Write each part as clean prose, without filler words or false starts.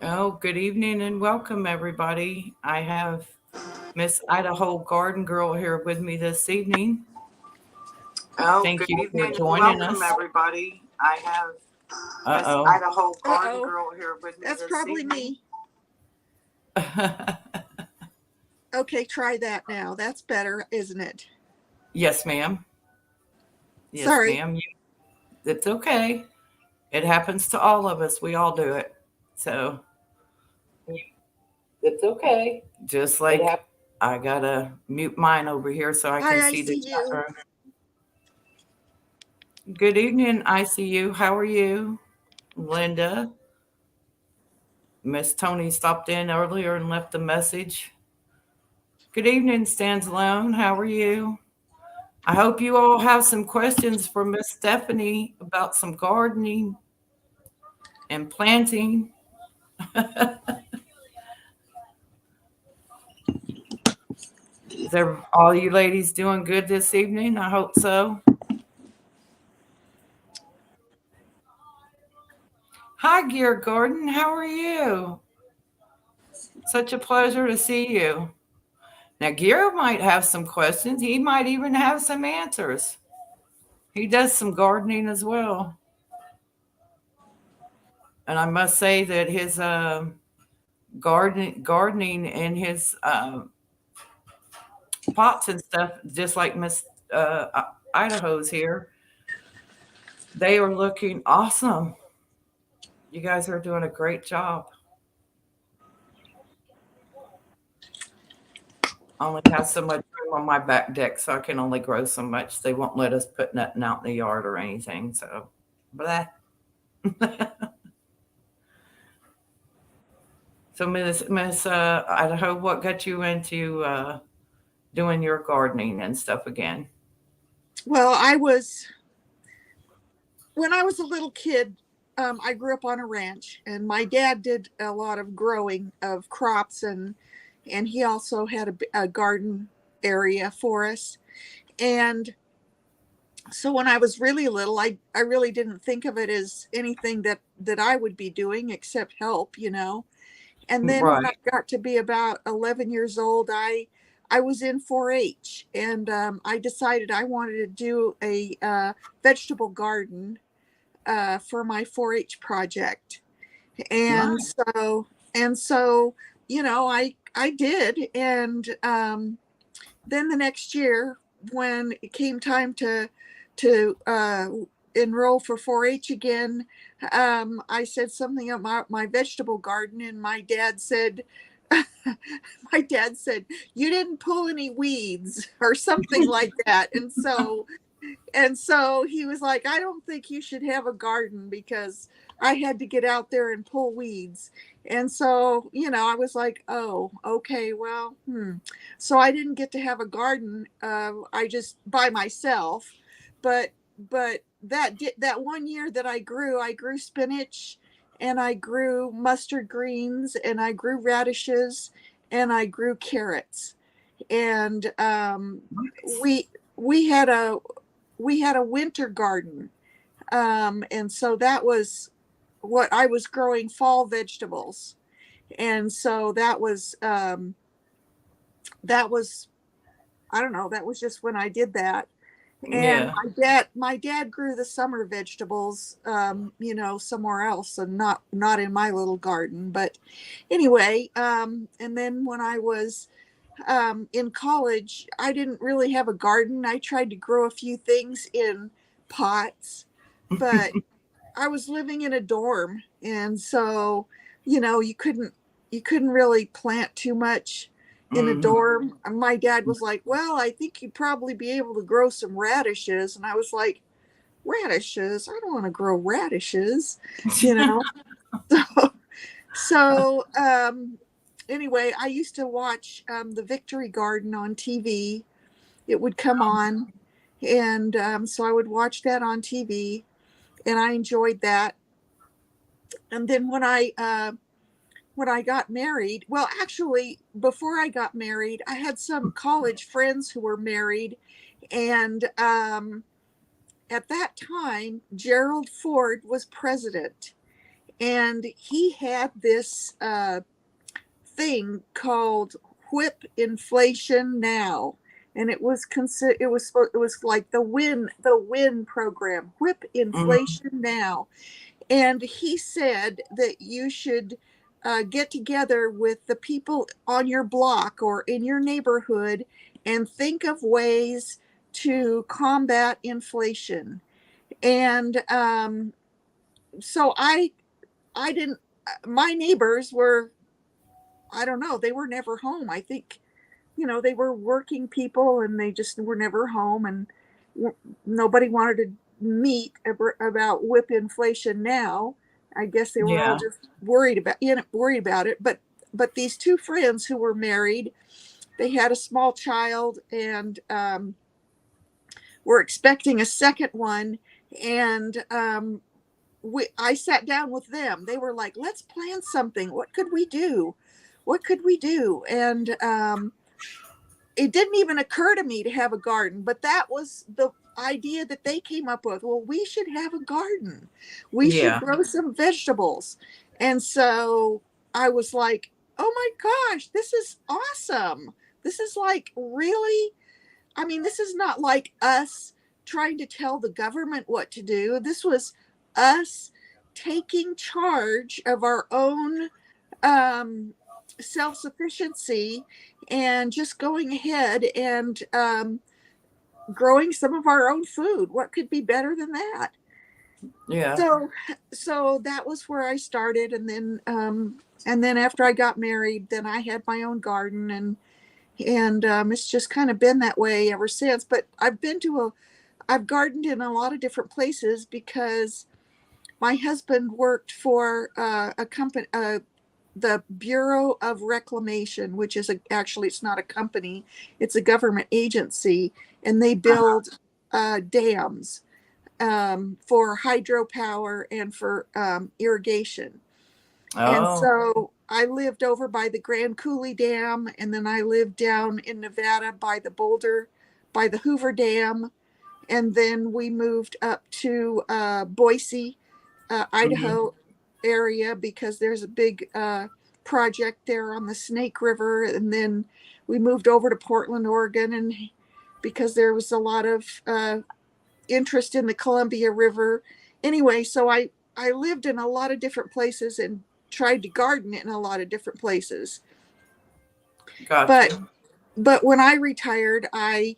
Oh, good evening and welcome, everybody. I have Miss Idaho Garden Girl here with me this evening. Oh, Thank good you for evening and joining welcome, us. everybody. I have Uh Miss oh. Idaho Garden Girl here with me That's this probably evening. me. Okay, try that now. That's better, isn't it? Yes, ma'am. Yes, Sorry. ma'am. It's okay. It happens to all of us. We all do it. So It's okay. just It like happened. I gotta mute mine over here so I can Hi, I see the see chat you. room. Good evening, ICU. How are you, Linda? Miss Tony stopped in earlier and left a message. Good evening, Stands Alone. How are you? I hope you all have some questions for Miss Stephanie about some gardening and planting. Is there all you ladies doing good this evening? I hope so. Hi, Gear Gordon. How are you? Such a pleasure to see you. Now, Gear might have some questions. He might even have some answers. He does some gardening as well. And I must say that his gardening and his pots and stuff, just like Miss Idaho's here, they are looking awesome. You guys are doing a great job. I only have so much room on my back deck, so I can only grow so much. They won't let us put nothing out in the yard or anything. So, blah. So, Miss Idaho, what got you into doing your gardening and stuff again? Well, when I was a little kid, I grew up on a ranch, and my dad did a lot of growing of crops, and he also had a garden area for us. And so when I was really little, I really didn't think of it as anything that I would be doing except help. And then when I Right. got to be about 11 years old, I was in 4-H, and I decided I wanted to do a vegetable garden for my 4-H project. And Nice. so I did, and then the next year when it came time to enroll for 4-H again, I said something about my vegetable garden, and my dad said, my dad said, "You didn't pull any weeds," or something like that. And so he was like, "I don't think you should have a garden," because I had to get out there and pull weeds. And so I was like, "Oh, okay, well, So I didn't get to have a garden. I just by myself, but that one year that I grew spinach, and I grew mustard greens, and I grew radishes, and I grew carrots. And Nice. we had a winter garden, and so that was what I was growing, fall vegetables. And so that was I don't know, that was just when I did that. And Yeah. my dad grew the summer vegetables, somewhere else, and not in my little garden. But anyway, and then when I was in college, I didn't really have a garden. I tried to grow a few things in pots, but I was living in a dorm, and so you couldn't really plant too much in a Hmm. dorm. My dad was like, "Well, I think you'd probably be able to grow some radishes," and I was like, "Radishes? I don't want to grow radishes," you know. So anyway, I used to watch the Victory Garden on TV. It would come on, and so I would watch that on TV, and I enjoyed that. And then when I got married, well, actually, before I got married, I had some college friends who were married, and at that time, Gerald Ford was president. and he had this thing called Whip Inflation Now, and it was like the win program, Whip Mhm. Inflation Now. And he said that you should get together with the people on your block or in your neighborhood and think of ways to combat inflation. And so I didn't. My neighbors were, I don't know, they were never home. I think, they were working people and they just were never home, and nobody wanted to meet about whip inflation now. I guess they were all Yeah. just worried about it. But these two friends who were married, they had a small child, and were expecting a second one. And I sat down with them. They were like, "Let's plan something. What could we do? What could we do?" And it didn't even occur to me to have a garden, but that was the idea that they came up with. Well, we should have a garden. We should Yeah. grow some vegetables. And so I was like, "Oh my gosh, this is awesome. This is like really, I mean, this is not like us trying to tell the government what to do. This was us taking charge of our own um, self sufficiency and just going ahead and growing some of our own food. What could be better than that?" Yeah. So that was where I started, and then after I got married, then I had my own garden, and it's just kind of been that way ever since. But I've gardened in a lot of different places because my husband worked for a company, the Bureau of Reclamation, which is actually, it's not a company, it's a government agency, and they Uh-huh. build dams for hydropower and for irrigation. And Oh. so I lived over by the Grand Coulee Dam, and then I lived down in Nevada by the Hoover Dam, and then we moved up to Boise, Mhm. Idaho area, because there's a big project there on the Snake River, and then we moved over to Portland, Oregon, and because there was a lot of interest in the Columbia River. Anyway, so I lived in a lot of different places and tried to garden in a lot of different places. But Gotcha. when I retired, I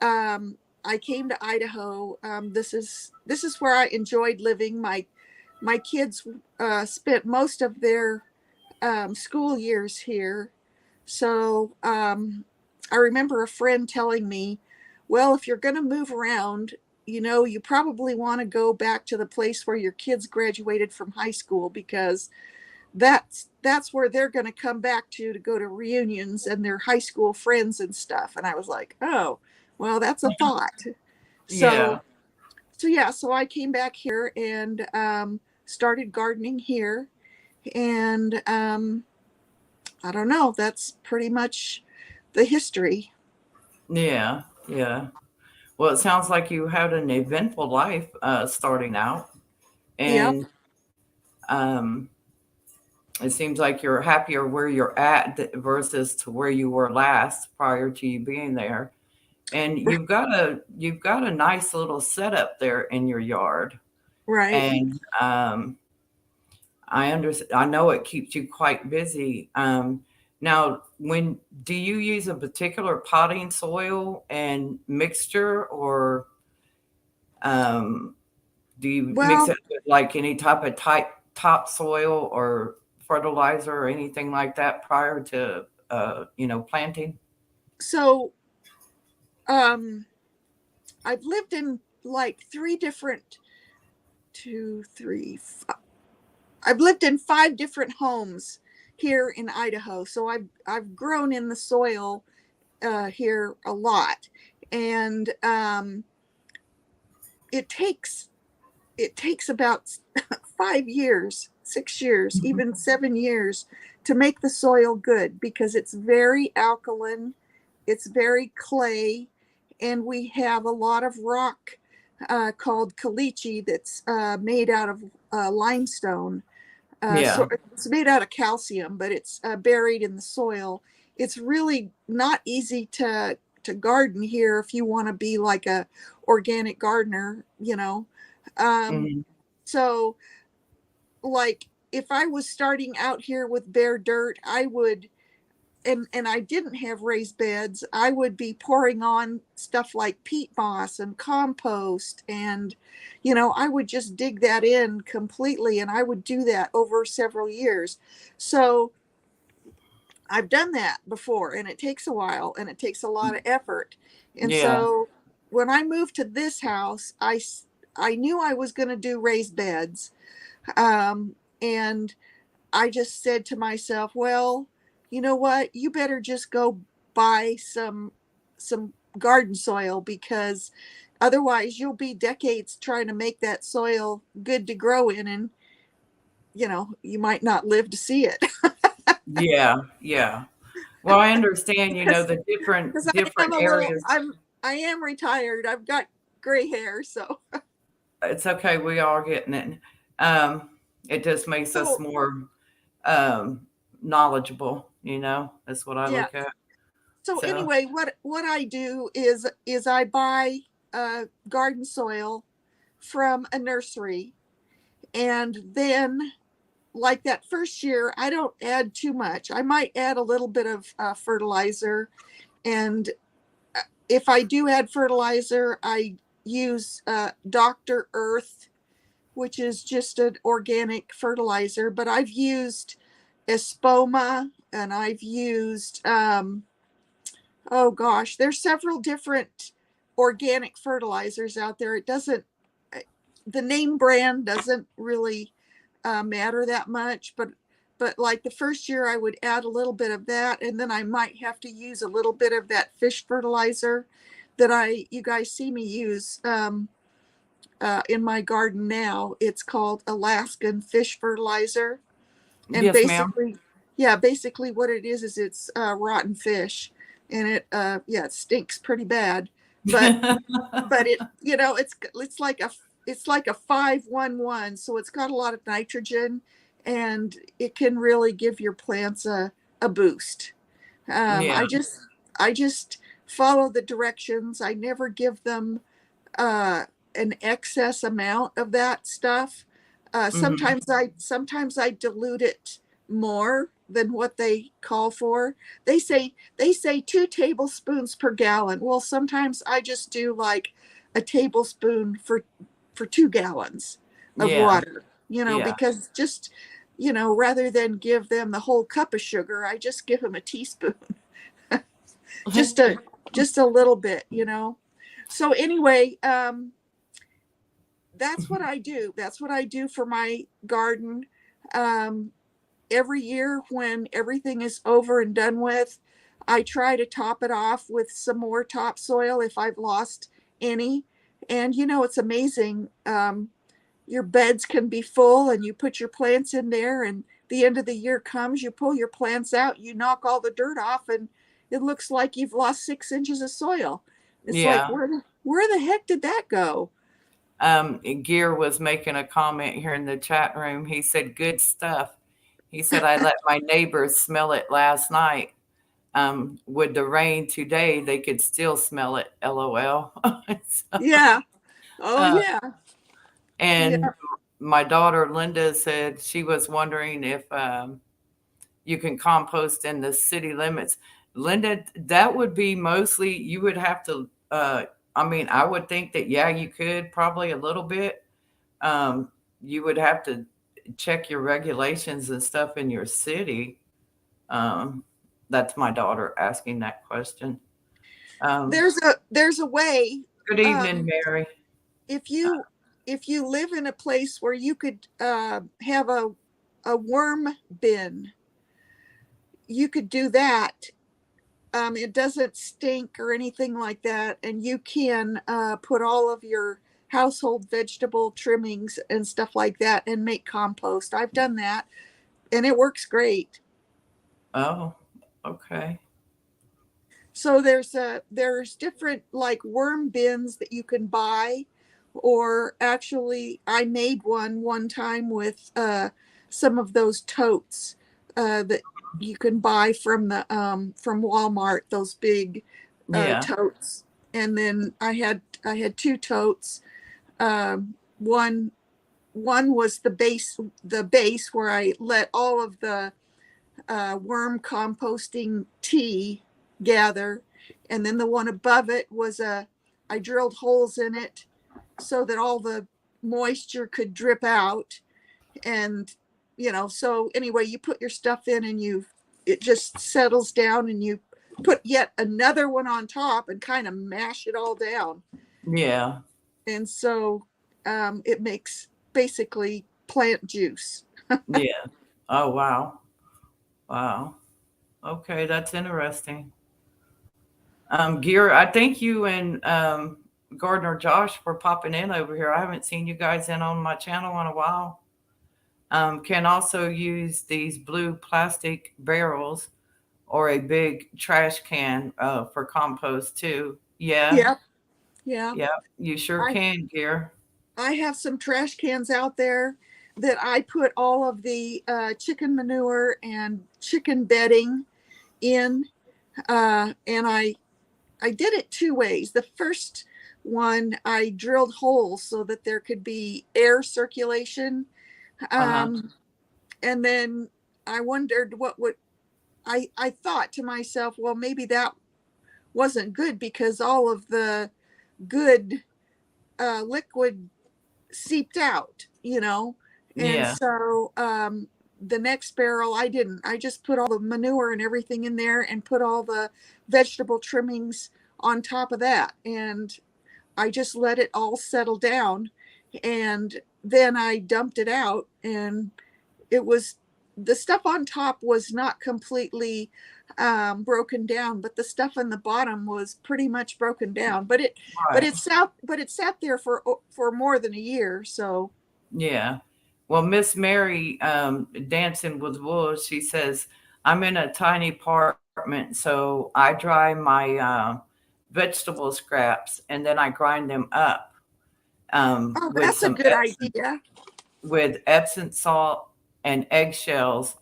came to Idaho. This is where I enjoyed living. My kids spent most of their school years here. So I remember a friend telling me, "Well, if you're going to move around, you probably want to go back to the place where your kids graduated from high school, because that's where they're going to come back to go to reunions and their high school friends and stuff." And I was like, "Oh, well, that's a thought." Yeah. So yeah, so I came back here and started gardening here, and I don't know. That's pretty much the history. Yeah. Yeah. Well, it sounds like you had an eventful life starting out, Yep. and um, it seems like you're happier where you're at versus to where you were last prior to you being there. And you've got a nice little setup there in your yard, Right. and I understand. I know it keeps you quite busy. Now, when do you use a particular potting soil and mixture, or um, do you mix Well, it with like any type of topsoil or fertilizer or anything like that prior to planting? so um, I've lived in like three different, two, three, I've lived in five different homes here in Idaho. So I've grown in the soil here a lot, and it takes it takes about 5 years, 6 years, Mhm. even 7 years to make the soil good, because it's very alkaline, it's very clay, and we have a lot of rock called caliche that's made out of limestone. Yeah. So it's made out of calcium, but it's buried in the soil. It's really not easy to garden here if you want to be like a organic gardener, you know. Um, Mhm. so like if I was starting out here with bare dirt, I would, and I didn't have raised beds, I would be pouring on stuff like peat moss and compost, and I would just dig that in completely, and I would do that over several years. So I've done that before, and it takes a while and it takes a lot of effort. And Yeah. so when I moved to this house, I knew I was going to do raised beds. And I just said to myself, well, you know what? You better just go buy some garden soil, because otherwise you'll be decades trying to make that soil good to grow in, and you might not live to see it. Yeah. Yeah. Well, I understand, because the different because I am different a little areas. I am retired. I've got gray hair, so It's okay. We all getting it. Um, it just makes us so more um, knowledgeable. That's what I yeah. look at. So So, anyway, what I do is I buy garden soil from a nursery, and then like that first year, I don't add too much. I might add a little bit of fertilizer, and if I do add fertilizer, I use Dr. Earth, which is just an organic fertilizer. But I've used Espoma, and I've used oh gosh, there's several different organic fertilizers out there. It doesn't, the name brand doesn't really matter that much, but like the first year I would add a little bit of that, and then I might have to use a little bit of that fish fertilizer that you guys see me use in my garden now. It's called Alaskan fish fertilizer, and yes, ma'am. basically what it is it's rotten fish, and it stinks pretty bad, but it it's like a 511, so it's got a lot of nitrogen, and it can really give your plants a boost. um, Yeah. i just I just follow the directions. I never give them uh, an excess amount of that stuff. Hmm. Sometimes I dilute it more than what they call for. They say 2 tablespoons per gallon. Well, sometimes I just do like a tablespoon for 2 gallons of Yeah. water. Yeah. Because just rather than give them the whole cup of sugar, I just give them a teaspoon, just a little bit. So anyway, that's what I do. That's what I do for my garden. Um, every year when everything is over and done with, I try to top it off with some more topsoil if I've lost any. And it's amazing. Your beds can be full, and you put your plants in there, and the end of the year comes, you pull your plants out, you knock all the dirt off, and it looks like you've lost 6 inches of soil. It's like, Yeah. where the heck did that go? Gear was making a comment here in the chat room. He said, "Good stuff." He said, "I let my neighbors smell it last night. With the rain today, they could still smell it." LOL. So, Yeah. Oh, uh, yeah. and Yeah. my daughter Linda said she was wondering if you can compost in the city limits. Linda, that would be mostly you would have to. I mean, I would think that yeah, you could probably a little bit. Um, you would have to check your regulations and stuff in your city. Um, that's my daughter asking that question. Um, There's a way. Good evening, Um, Mary. if you if you live in a place where you could have a worm bin, you could do that. It doesn't stink or anything like that, and you can put all of your household vegetable trimmings and stuff like that and make compost. I've done that, and it works great. Oh, okay. So there's different like worm bins that you can buy, or actually I made one time with some of those totes that you can buy from Walmart, those big Yeah. totes. And then I had two totes. One was the base where I let all of the worm composting tea gather, and then the one above it was I drilled holes in it so that all the moisture could drip out. And so anyway, you put your stuff in and it just settles down, and you put yet another one on top and kind of mash it all down. Yeah. And so it makes basically plant juice. Yeah. Oh, wow. Wow. Okay, that's interesting. Gear, I thank you and Gardner Josh for popping in over here. I haven't seen you guys in on my channel in a while. Can also use these blue plastic barrels or a big trash can for compost too. Yeah, Yeah, yeah. yeah, you sure I can, Gear. I have some trash cans out there that I put all of the chicken manure and chicken bedding in, and I did it two ways. The first one, I drilled holes so that there could be air circulation, Uh-huh. um, and then I wondered what would I thought to myself, well, maybe that wasn't good because all of the good liquid seeped out. And Yeah, so the next barrel, I didn't. I just put all the manure and everything in there and put all the vegetable trimmings on top of that. And I just let it all settle down. And then I dumped it out, and it was the stuff on top was not completely broken down, but the stuff on the bottom was pretty much broken down. But it but right. it sat there for more than a year. So Yeah. Well, Miss Mary, Dancing with Wolves, she says, I'm in a tiny apartment, so I dry my vegetable scraps and then I grind them up oh, with that's a some good idea. Epsom salt and eggshells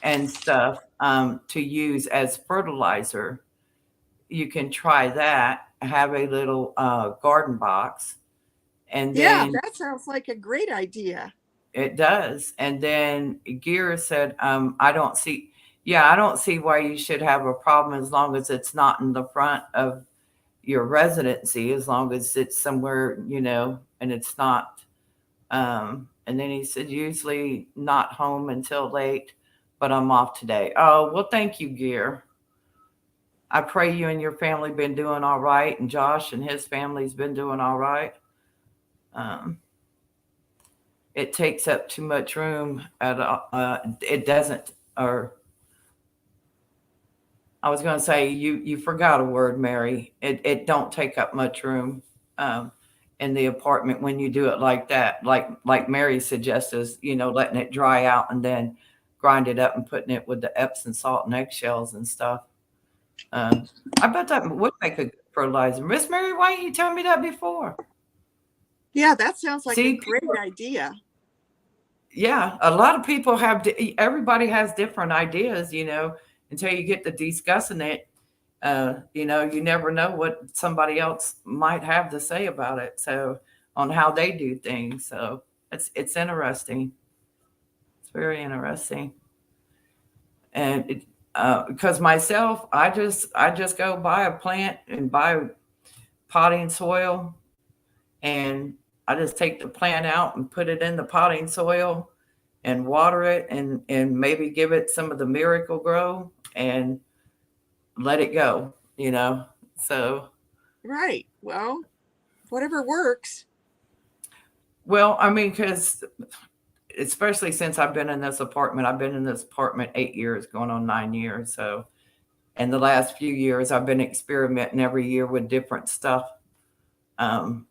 and stuff to use as fertilizer. You can try that. Have a little garden box, and Yeah, then that sounds like a great idea. it does. And then Gear said, I don't see, yeah, I don't see why you should have a problem as long as it's not in the front of your residency, as long as it's somewhere, and it's not. And then he said, usually not home until late, but I'm off today. Oh, well, thank you, Gear. I pray you and your family been doing all right, and Josh and his family's been doing all right. Um, it takes up too much room. It doesn't, or I was going to say you forgot a word, Mary. It don't take up much room um, in the apartment when you do it like that. Like Mary suggests, is letting it dry out and then grind it up and putting it with the Epsom salt and eggshells and stuff. Um, I bet that would make a good fertilizer. Miss Mary, why didn't you tell me that before? Yeah, that sounds like a See, great people, idea. yeah, a lot of people have. Everybody has different ideas, until you get to discussing it. You never know what somebody else might have to say about it. So on how they do things. So it's interesting. It's very interesting. And because myself, I just go buy a plant and buy potting soil, and I just take the plant out and put it in the potting soil and water it and maybe give it some of the miracle grow and let it go. So Right. Well, whatever works. well, I mean, because especially since I've been in this apartment 8 years, going on 9 years. So, in the last few years, I've been experimenting every year with different stuff. And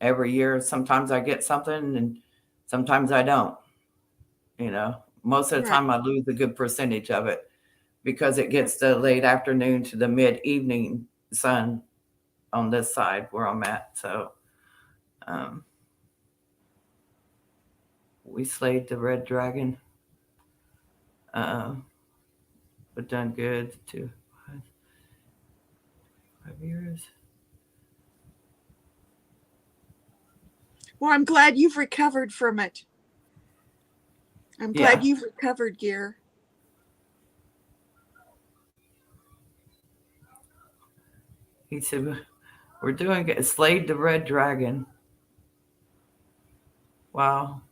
every year, sometimes I get something and sometimes I don't. Most of the Right. time, I lose a good percentage of it because it gets the late afternoon to the mid evening sun on this side where I'm at. So, um, We slayed the red dragon. Uh, but done good too. 5 years. Well, I'm glad you've recovered from it. I'm Yeah. glad you've recovered, Gear. He said, we're doing it. Slayed the red dragon. Wow.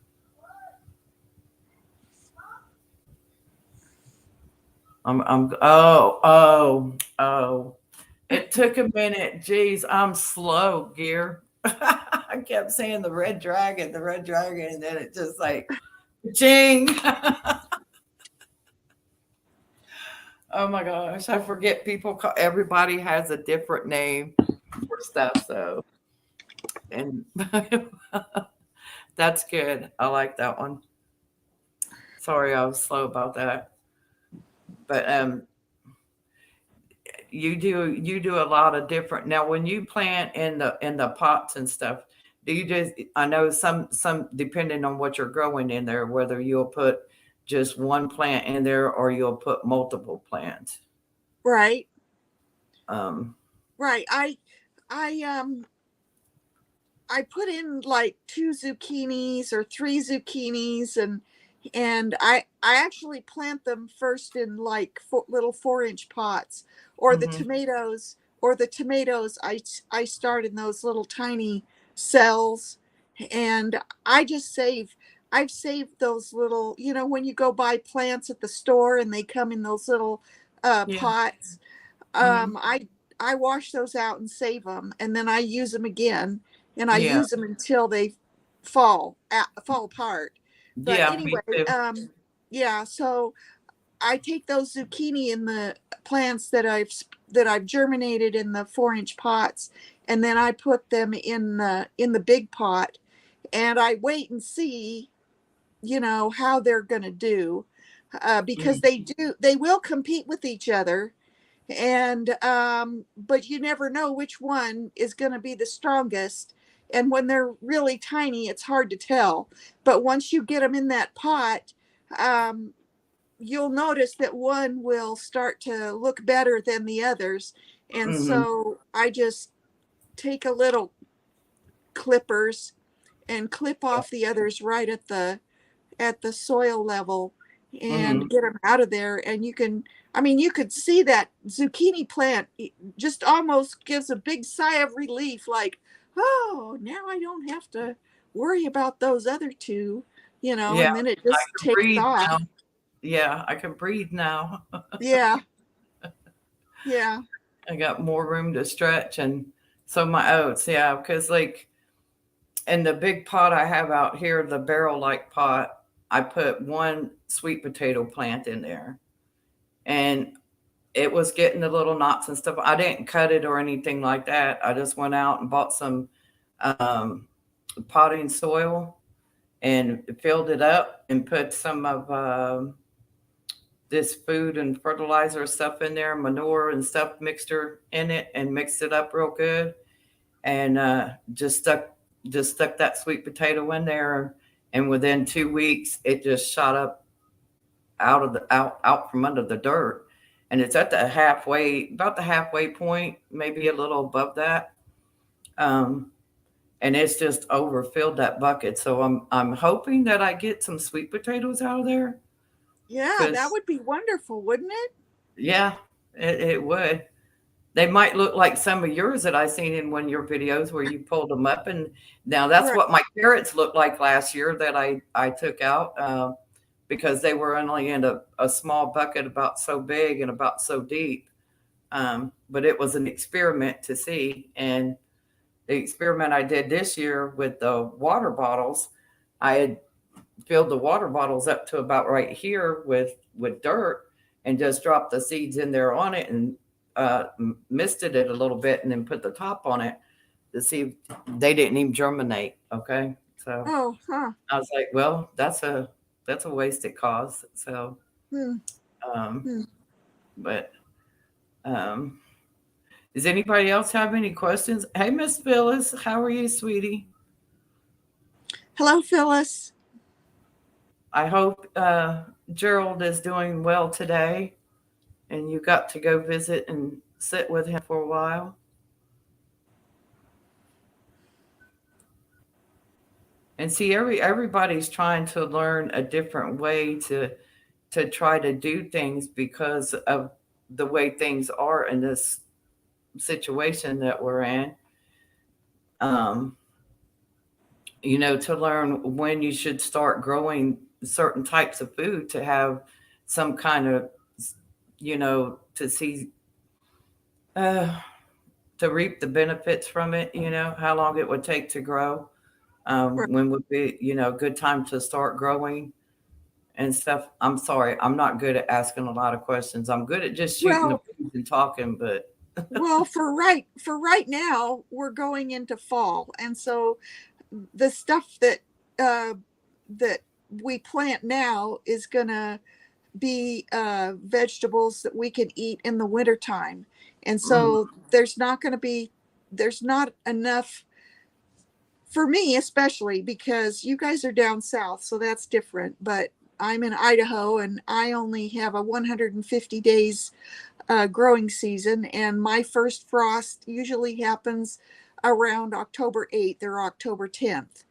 Oh. It took a minute. Jeez, I'm slow, Gear. I kept saying the red dragon, and then it just like, ching. Oh my gosh, I forget everybody has a different name for stuff. So, and that's good. I like that one. Sorry, I was slow about that. But you do a lot of different. Now when you plant in the pots and stuff, do you just, I know some depending on what you're growing in there, whether you'll put just one plant in there or you'll put multiple plants. Right. Um Right. I I put in like 2 zucchinis or 3 zucchinis, and I actually plant them first in like little 4-inch pots, or mhm. the tomatoes I start in those little tiny cells, and I just save I've saved those little, when you go buy plants at the store and they come in those little Yeah. pots. Mhm. I wash those out and save them, and then I use them again, and I Yeah. use them until they fall apart. But Yeah, me anyway, too. yeah. So I take those zucchini in the plants that I've germinated in the 4-inch pots, and then I put them in the big pot, and I wait and see, how they're going to do, because Mhm. they will compete with each other, and but you never know which one is going to be the strongest, and when they're really tiny it's hard to tell, but once you get them in that pot, um, you'll notice that one will start to look better than the others, and Mhm. so I just take a little clippers and clip off the others right at the soil level, and Mhm. get them out of there. And you could see that zucchini plant just almost gives a big sigh of relief, like, oh, now I don't have to worry about those other two, Yeah, and then it I just can takes breathe off. now. Yeah, I can breathe now. Yeah, yeah, I got more room to stretch. And so my oats, yeah, because like in the big pot I have out here, the barrel like pot, I put one sweet potato plant in there, and it was getting the little knots and stuff. I didn't cut it or anything like that. I just went out and bought some um, potting soil and filled it up and put some of this food and fertilizer stuff in there, manure and stuff mixture in it, and mixed it up real good, and just stuck that sweet potato in there, and within 2 weeks it just shot up out from under the dirt, and it's at about the halfway point, maybe a little above that, um, and it's just overfilled that bucket. So I'm hoping that I get some sweet potatoes out of there, yeah, that because would be wonderful, wouldn't it? yeah, it would. They might look like some of yours that I seen in one of your videos where you pulled them up, and now that's Right. what my carrots looked like last year that I took out, because they were only in a small bucket about so big and about so deep. But it was an experiment to see, and the experiment I did this year with the water bottles, I had filled the water bottles up to about right here with dirt, and just dropped the seeds in there on it, and misted it a little bit, and then put the top on it to see. They didn't even germinate. Okay, so Oh, huh. I was like, well, that's a wasted cause. So, Hmm. um, Hmm. but um, does anybody else have any questions? Hey, Miss Phyllis, how are you, sweetie? Hello, Phyllis. I hope Gerald is doing well today, and you got to go visit and sit with him for a while. And see, everybody's trying to learn a different way to try to do things because of the way things are in this situation that we're in. Um, to learn when you should start growing certain types of food to have some kind of, to see, uh, to reap the benefits from it, how long it would take to grow, Right. when would be, a good time to start growing and stuff. I'm sorry, I'm not good at asking a lot of questions. I'm good at just shooting the Well, breeze and talking, but for right now, we're going into fall, and so the stuff uh, that we plant now is gonna be vegetables that we can eat in the wintertime. And mm, so there's not enough for me, especially because you guys are down south, so that's different. But I'm in Idaho and I only have a 150 days growing season, and my first frost usually happens around October 8th or October 10th.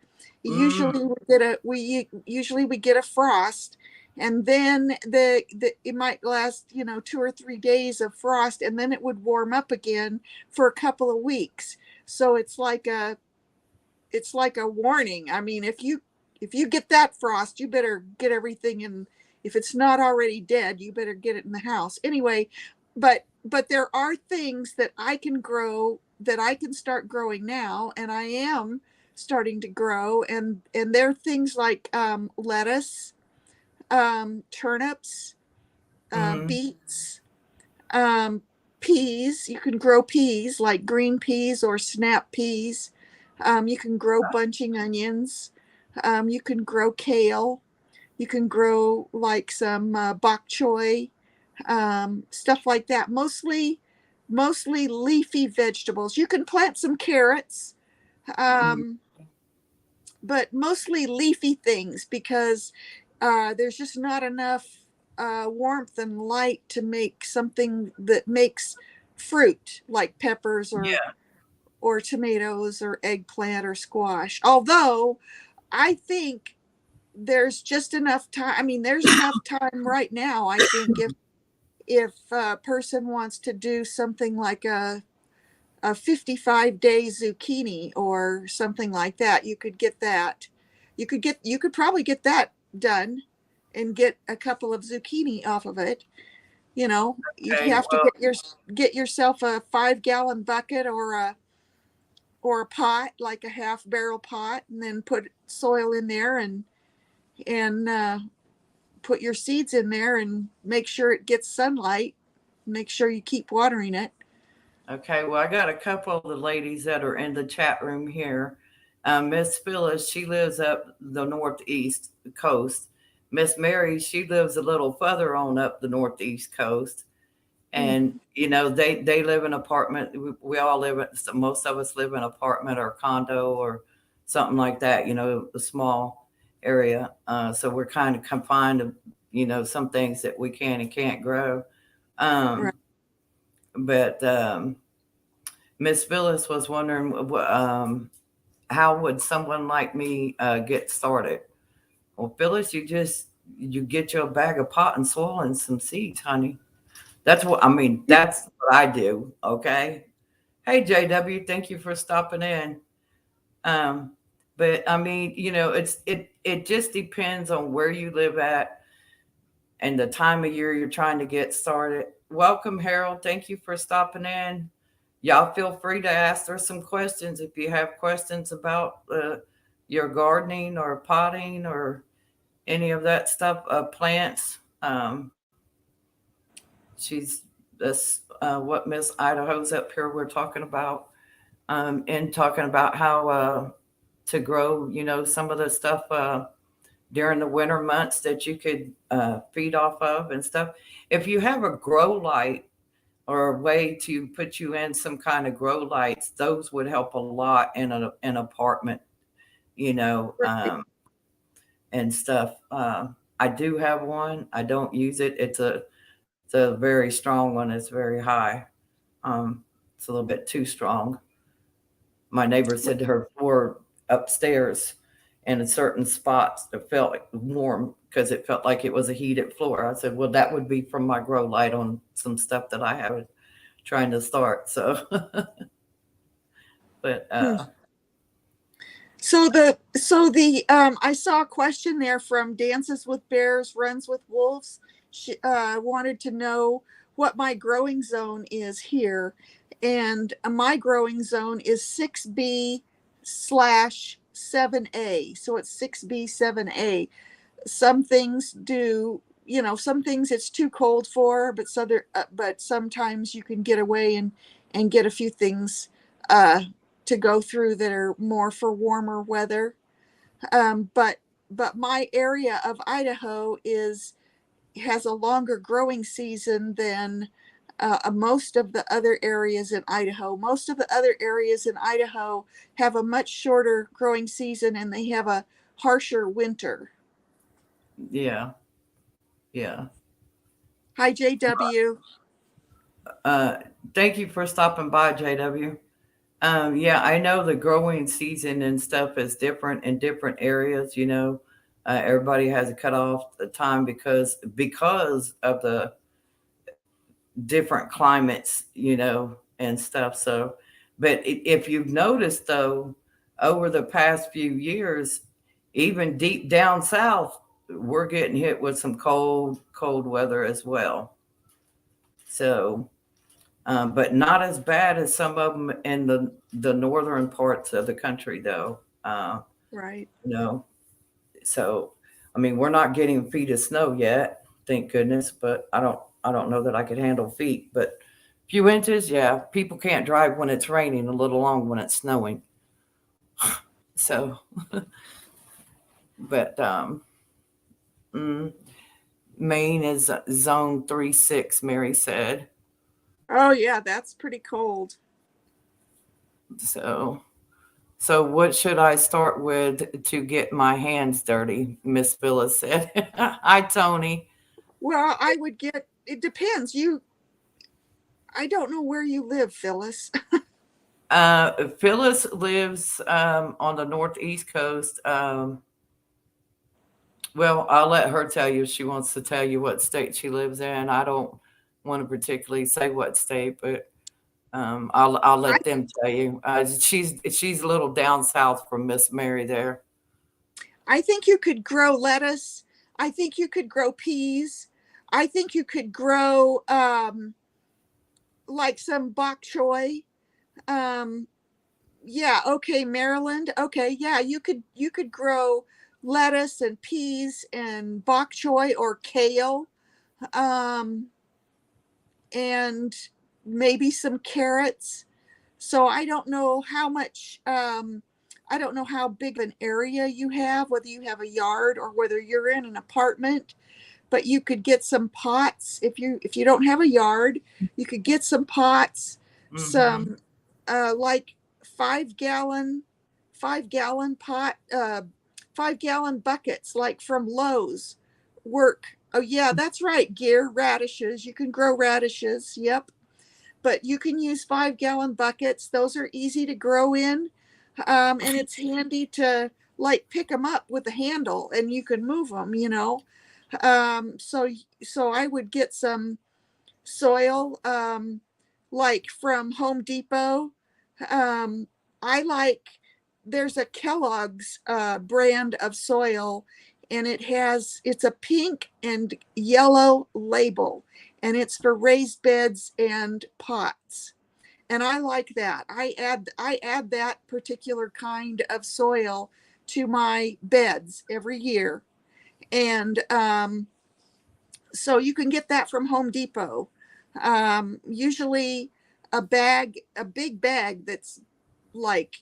mm, Usually we get a frost, and then the it might last 2 or 3 days of frost, and then it would warm up again for a couple of weeks. So it's like a warning. I mean, if you get that frost, you better get everything in. If it's not already dead, you better get it in the house. Anyway, but there are things that I can grow, that I can start growing now, and I am starting to grow, and there are things like lettuce, turnips, mm. beets, um, peas. You can grow peas like green peas or snap peas. You can grow bunching onions. You can grow kale. You can grow like some bok choy, stuff like that. Mostly leafy vegetables. You can plant some carrots, Mm. um, but mostly leafy things because there's just not enough warmth and light to make something that makes fruit like peppers Yeah. or tomatoes or eggplant or squash. Although I think there's just enough time. I mean, there's enough time right now. I think if a person wants to do something like a 55-day zucchini or something like that, you could get that. You could probably get that done and get a couple of zucchini off of it. You'd Okay. have to Well, get yourself a 5-gallon bucket or a pot, like a half barrel pot, and then put soil in there and put your seeds in there and make sure it gets sunlight. Make sure you keep watering it. okay. Well, I got a couple of the ladies that are in the chat room here. Miss Phyllis, she lives up the northeast coast. Miss Mary, she lives a little further on up the northeast coast. Mm, And they live in apartment. We all live in, most of us live in apartment or condo or something like that, a small area. So we're kind of confined to some things that we can and can't grow. um right. but Miss Phyllis was wondering, how would someone like me get started. Well, Phyllis, you get you a bag of pot and soil and some seeds, honey. That's what I mean. Yeah. That's what I do. Okay. Hey, JW, thank you for stopping in. Um, but I mean, it just depends on where you live at and the time of year you're trying to get started. Welcome, Harold. Thank you for stopping in. Y'all feel free to ask her some questions if you have questions about your gardening or potting or any of that stuff, plants. She's this what Miss Idaho's up here we're talking about, and talking about how to grow, some of the stuff during the winter months that you could feed off of and stuff. If you have a grow light or a way to put you in some kind of grow lights, those would help a lot in an apartment, you know. Right. Um, and stuff. I do have one. I don't use it. It's a very strong one. It's very high. It's a little bit too strong. My neighbor said to her floor upstairs in a certain spots it felt warm because it felt like it was a heated floor. I said, well, that would be from my grow light on some stuff that I have trying to start. So, but Hmm. So the I saw a question there from Dances with Bears, Runs with Wolves. She wanted to know what my growing zone is here, and my growing zone is 6B/7A. So it's 6B/7A. Some things do, some things it's too cold for, but sometimes you can get away and get a few things uh, to go through that are more for warmer weather. But my area of Idaho has a longer growing season than most of the other areas in Idaho. Most of the other areas in Idaho have a much shorter growing season and they have a harsher winter. yeah, yeah. Hi, JW. Uh, Thank you for stopping by, JW. Yeah, I know the growing season and stuff is different in different areas. Everybody has a cutoff the time because of the different climates, and stuff. So, but if you've noticed though, over the past few years, even deep down south, we're getting hit with some cold weather as well. So, but not as bad as some of them in the northern parts of the country, though. Right. You know, so I mean, we're not getting feet of snow yet, thank goodness. But I don't know that I could handle feet. But a few inches, yeah. People can't drive when it's raining, a little long when it's snowing. So, but mm, Maine is zone 3-6. Mary said Oh, yeah, that's pretty cold. so. So, what should I start with to get my hands dirty? Miss Phyllis said. Hi, Tony. Well, it depends. I don't know where you live, Phyllis. Phyllis lives on the northeast coast. Well, I'll let her tell you if she wants to tell you what state she lives in. I don't want to particularly say what state, but I'll I, let them tell you. She's a little down south from Miss Mary there. I think you could grow lettuce. I think you could grow peas. I think you could grow like some bok choy. Um, yeah, okay, Maryland. Okay, yeah, you could grow lettuce and peas and bok choy or kale. Um, and maybe some carrots. So I don't know how big of an area you have, whether you have a yard or whether you're in an apartment, but you could get some pots if you don't have a yard, you could get some pots, Hmm. some like 5 gallon 5 gallon pot 5 gallon buckets like from Lowe's work. Oh yeah, that's right, gear radishes. You can grow radishes. Yep. But you can use 5 gallon buckets. Those are easy to grow in. And it's handy to like pick them up with a handle and you can move them. So I would get some soil, like from Home Depot. Um, I like there's a Kellogg's brand of soil, and it's a pink and yellow label, and it's for raised beds and pots. And I like that. I add that particular kind of soil to my beds every year, and so you can get that from Home Depot. Usually a big bag that's like,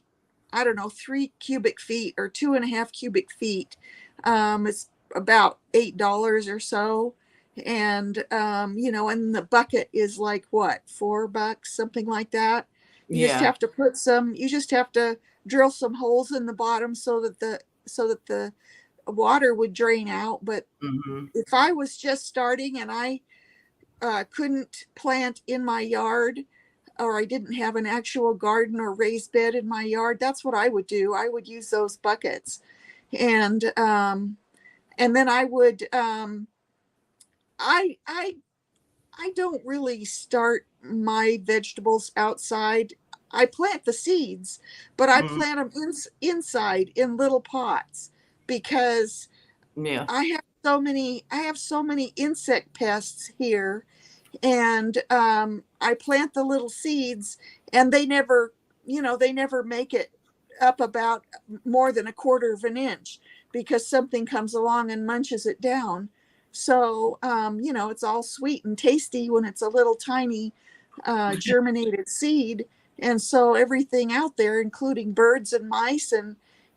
I don't know, 3 cubic feet or 2.5 cubic feet. It's about $8 or so. And, and the bucket is like what, $4, something like that. Yeah. You just have to drill some holes in the bottom so that the water would drain out. But Mm-hmm. if I was just starting and I couldn't plant in my yard, or I didn't have an actual garden or raised bed in my yard, that's what I would do. I would use those buckets, and then I would I I don't really start my vegetables outside. I plant the seeds, but I Mm-hmm. plant them inside in little pots because Yeah. I have so many insect pests here, and I plant the little seeds, and they never, they never make it up about more than a quarter of an inch because something comes along and munches it down. So, it's all sweet and tasty when it's a little tiny germinated seed. And so everything out there, including birds and mice and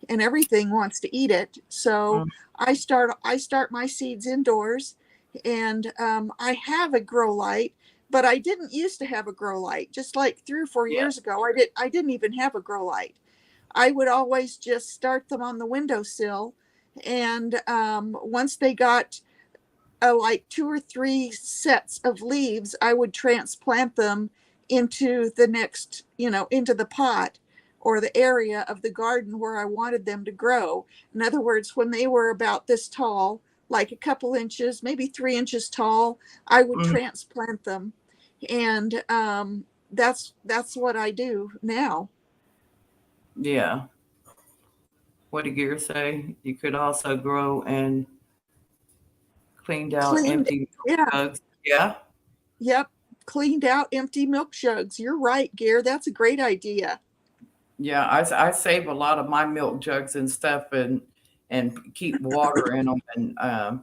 everything, wants to eat it. So Mm, I start my seeds indoors, and I have a grow light, but I didn't used to have a grow light. Just like 3 or 4 years yeah. ago, I didn't even have a grow light. I would always just start them on the windowsill, and once they got like 2 or 3 sets of leaves, I would transplant them into the next, into the pot or the area of the garden where I wanted them to grow. In other words, when they were about this tall, like a couple inches, maybe 3 inches tall, I would Mm, transplant them. And that's what I do now. yeah. What did Gear say? You could also grow and cleaned out Cleaned, empty milk yeah, jugs. Yeah. yep, cleaned out empty milk jugs. You're right, Gear. That's a great idea. Yeah. I save a lot of my milk jugs and stuff and keep water in them and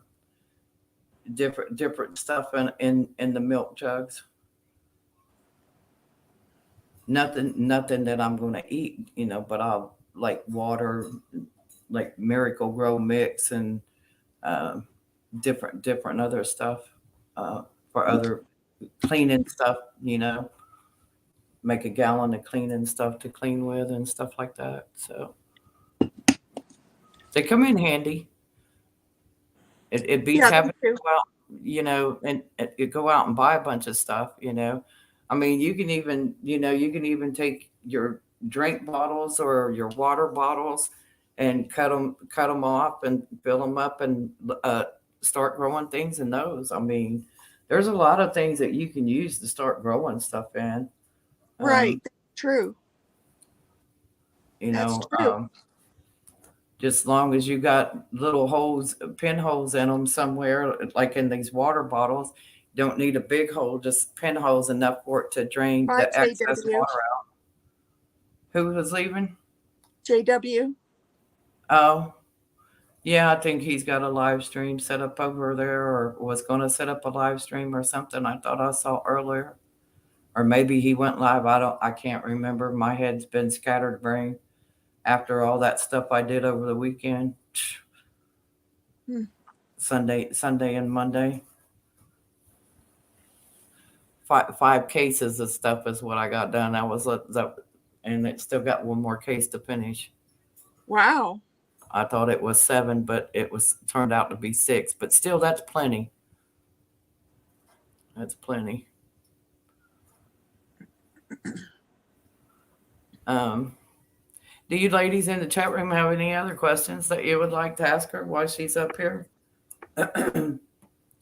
different stuff in the milk jugs. Nothing that I'm gonna eat, but I'll like water, like Miracle Grow mix and um, different other stuff uh, for other cleaning stuff. Make a gallon of cleaning stuff to clean with and stuff like that. So they come in handy. It beats Yeah, having they to do. go out, and you go out and buy a bunch of stuff. I mean, you can even take your drink bottles or your water bottles and cut them off and fill them up and uh, start growing things in those. I mean, there's a lot of things that you can use to start growing stuff in. Right. Um, That's true. you That's know, true. um, just long as you got little holes, pinholes in them somewhere, like in these water bottles. Don't need a big hole, just pinholes enough for it to drain Bye, the excess JW. water out. Who was leaving? JW. Oh, yeah, I think he's got a live stream set up over there, or was going to set up a live stream or something. I thought I saw earlier, or maybe he went live. I can't remember. My head's been scattered brain after all that stuff I did over the weekend, Hmm. Sunday and Monday. Five cases of stuff is what I got done. I was that, and it still got one more case to finish. Wow. I thought it was seven, but it was turned out to be six. But still, that's plenty. That's plenty. Um, do you ladies in the chat room have any other questions that you would like to ask her while she's up here?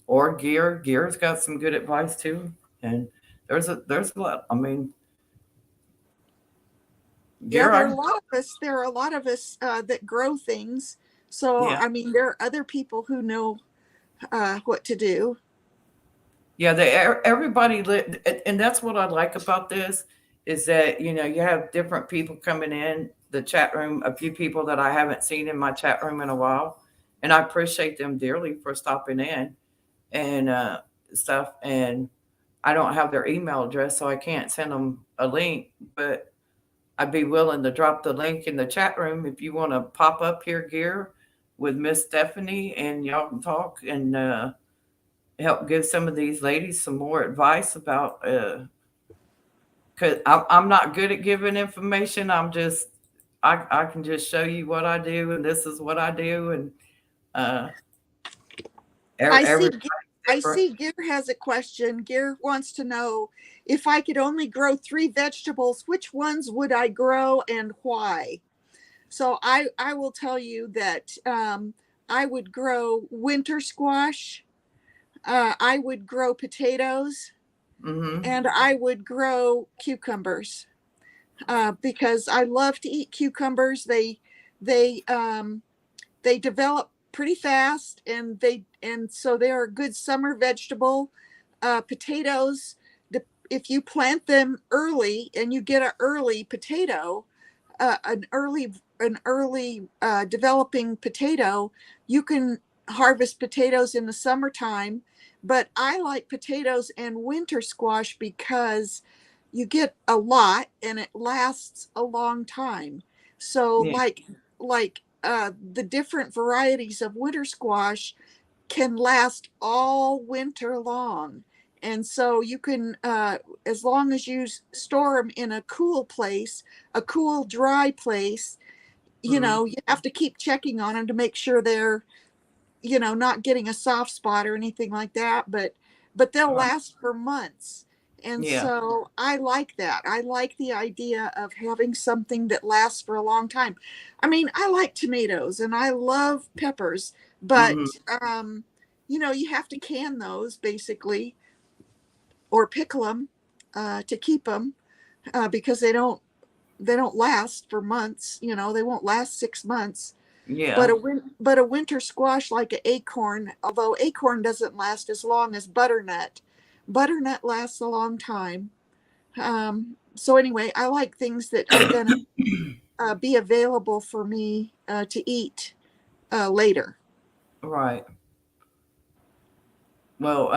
Or Gear's got some good advice too. And there's a lot. I mean, Yeah, Gear, there are a lot of us. There are a lot of us that grow things. So, yeah. I mean, there are other people who know what to do. Yeah, everybody and that's what I like about this is that you have different people coming in the chat room. A few people that I haven't seen in my chat room in a while, and I appreciate them dearly for stopping in and stuff. And I don't have their email address, so I can't send them a link. But I'd be willing to drop the link in the chat room if you want to pop up here, Gear, with Miss Stephanie, and y'all can talk and. Help give some of these ladies some more advice about because I'm not good at giving information. I can just show you what I do and this is what I do and Uh, I see. Everybody's I different. see. Gear has a question. Gear wants to know if I could only grow three vegetables, which ones would I grow and why? So I will tell you that I would grow winter squash. I would grow potatoes, Mm-hmm. and I would grow cucumbers because I love to eat cucumbers. They they develop pretty fast, and so they're a good summer vegetable. Potatoes, if you plant them early and you get an early potato, an early developing potato, you can harvest potatoes in the summertime. But I like potatoes and winter squash because you get a lot and it lasts a long time. So Yeah. like the different varieties of winter squash can last all winter long. And so you can, as long as you store them in a cool place, a cool, dry place, Mm-hmm. you have to keep checking on them to make sure they're, not getting a soft spot or anything like that. But they'll Right. last for months. And Yeah. so I like that. I like the idea of having something that lasts for a long time. I mean, I like tomatoes and I love peppers, Mm-hmm. but you have to can those basically or pickle them to keep them because they don't last for months. They won't last 6 months. But Yeah. a winter squash like an acorn, although acorn doesn't last as long as butternut, butternut lasts a long time. So anyway, I like things that are gonna be available for me to eat later. Right. Well,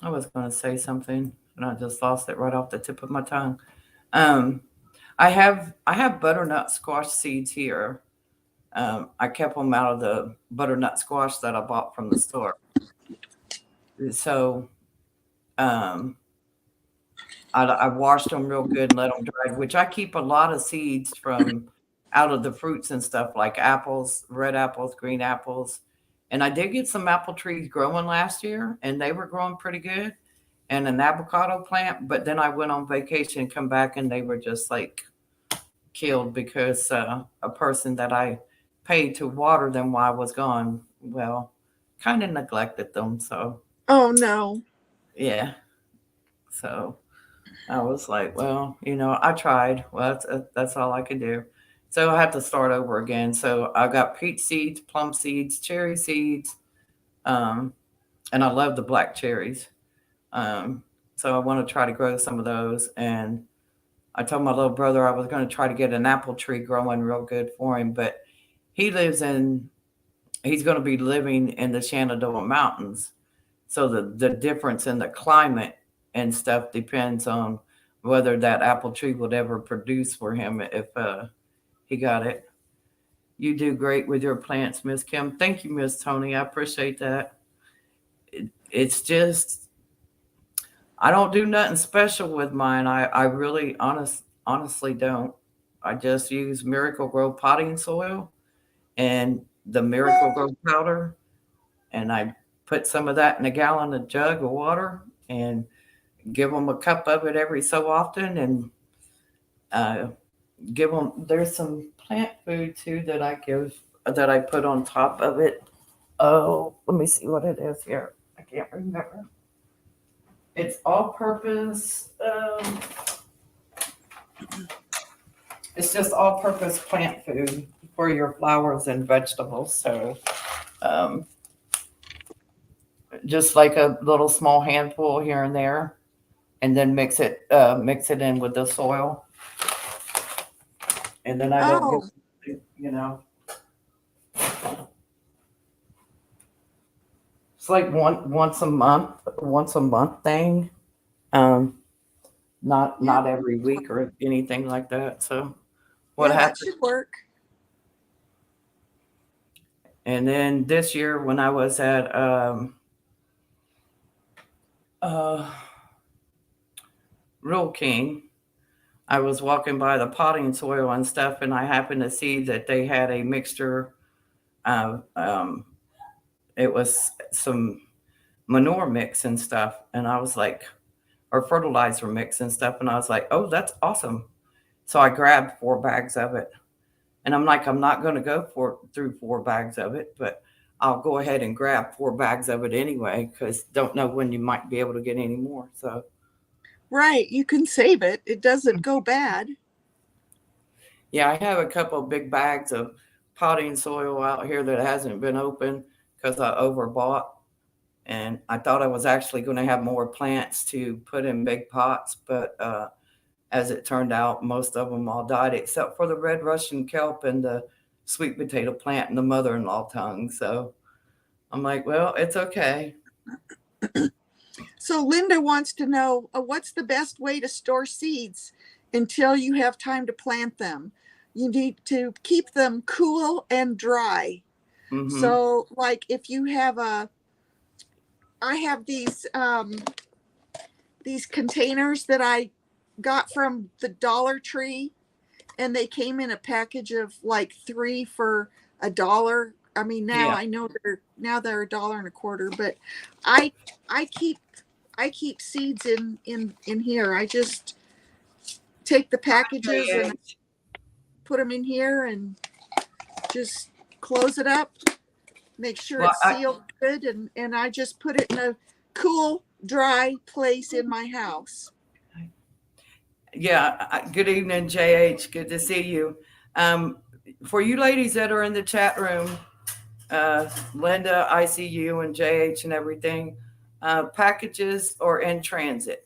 I was going to say something and I just lost it right off the tip of my tongue. Um, I have butternut squash seeds here. I kept them out of the butternut squash that I bought from the store. So um, I washed them real good and let them dry, which I keep a lot of seeds from out of the fruits and stuff like apples, red apples, green apples. And I did get some apple trees growing last year and they were growing pretty good and an avocado plant. But then I went on vacation, come back, and they were just like killed because a person that I paid to water them while I was gone, well, kind of neglected them. So, Oh no. yeah. So I was like, well, I tried. Well, that's all I could do. So I had to start over again. So I got peach seeds, plum seeds, cherry seeds, um, and I love the black cherries. Um, so I want to try to grow some of those. And I told my little brother I was going to try to get an apple tree growing real good for him, but he lives in, he's going to be living in the Shenandoah Mountains. So the difference in the climate and stuff depends on whether that apple tree would ever produce for him if he got it. You do great with your plants, Miss Kim. Thank you, Miss Tony. I appreciate that. It's just I don't do nothing special with mine. I really honestly don't. I just use Miracle Grow potting soil and the Miracle Grow powder, and I put some of that in a gallon, a jug of water, and give them a cup of it every so often, and uh, give them. There's some plant food too that I give that I put on top of it. Oh, let me see what it is here. I can't remember. It's all-purpose. It's just all-purpose plant food for your flowers and vegetables. So, um, just like a little small handful here and there, and then mix it in with the soil, and then I don't give, Oh, you know, it's like once a month thing. Um, yeah, not every week or anything like that. So what yeah, that happened? should work. And then this year when I was at uh, Real King, I was walking by the potting soil and stuff, and I happened to see that they had a mixture uh, um, it was some manure mix and stuff, and I was like, or fertilizer mix and stuff, and I was like, oh, that's awesome. So I grabbed 4 bags of it, and I'm like, I'm not going to go through 4 bags of it, but I'll go ahead and grab 4 bags of it anyway, because don't know when you might be able to get any more. So Right. You can save it. It doesn't go bad. yeah, I have a couple of big bags of potting soil out here that hasn't been opened because I overbought. And I thought I was actually going to have more plants to put in big pots, but as it turned out, most of them all died except for the red Russian kelp and the sweet potato plant and the mother-in-law tongue. So I'm like, well, it's okay. So Linda wants to know what's the best way to store seeds until you have time to plant them. You need to keep them cool and dry. Mm-hmm. So, like if you have I have these containers that I got from the Dollar Tree, and they came in a package of like 3 for $1. I mean, now Yeah. I know they're $1.25, but I I keep I keep seeds in here. I just take the packages and put them in here and just close it up, make sure Well, it's sealed good, and I just put it in a cool, dry place in my house. yeah. Good evening, JH. Good to see you. Um, for you ladies that are in the chat room, Linda, ICU, and JH and everything, packages are in transit.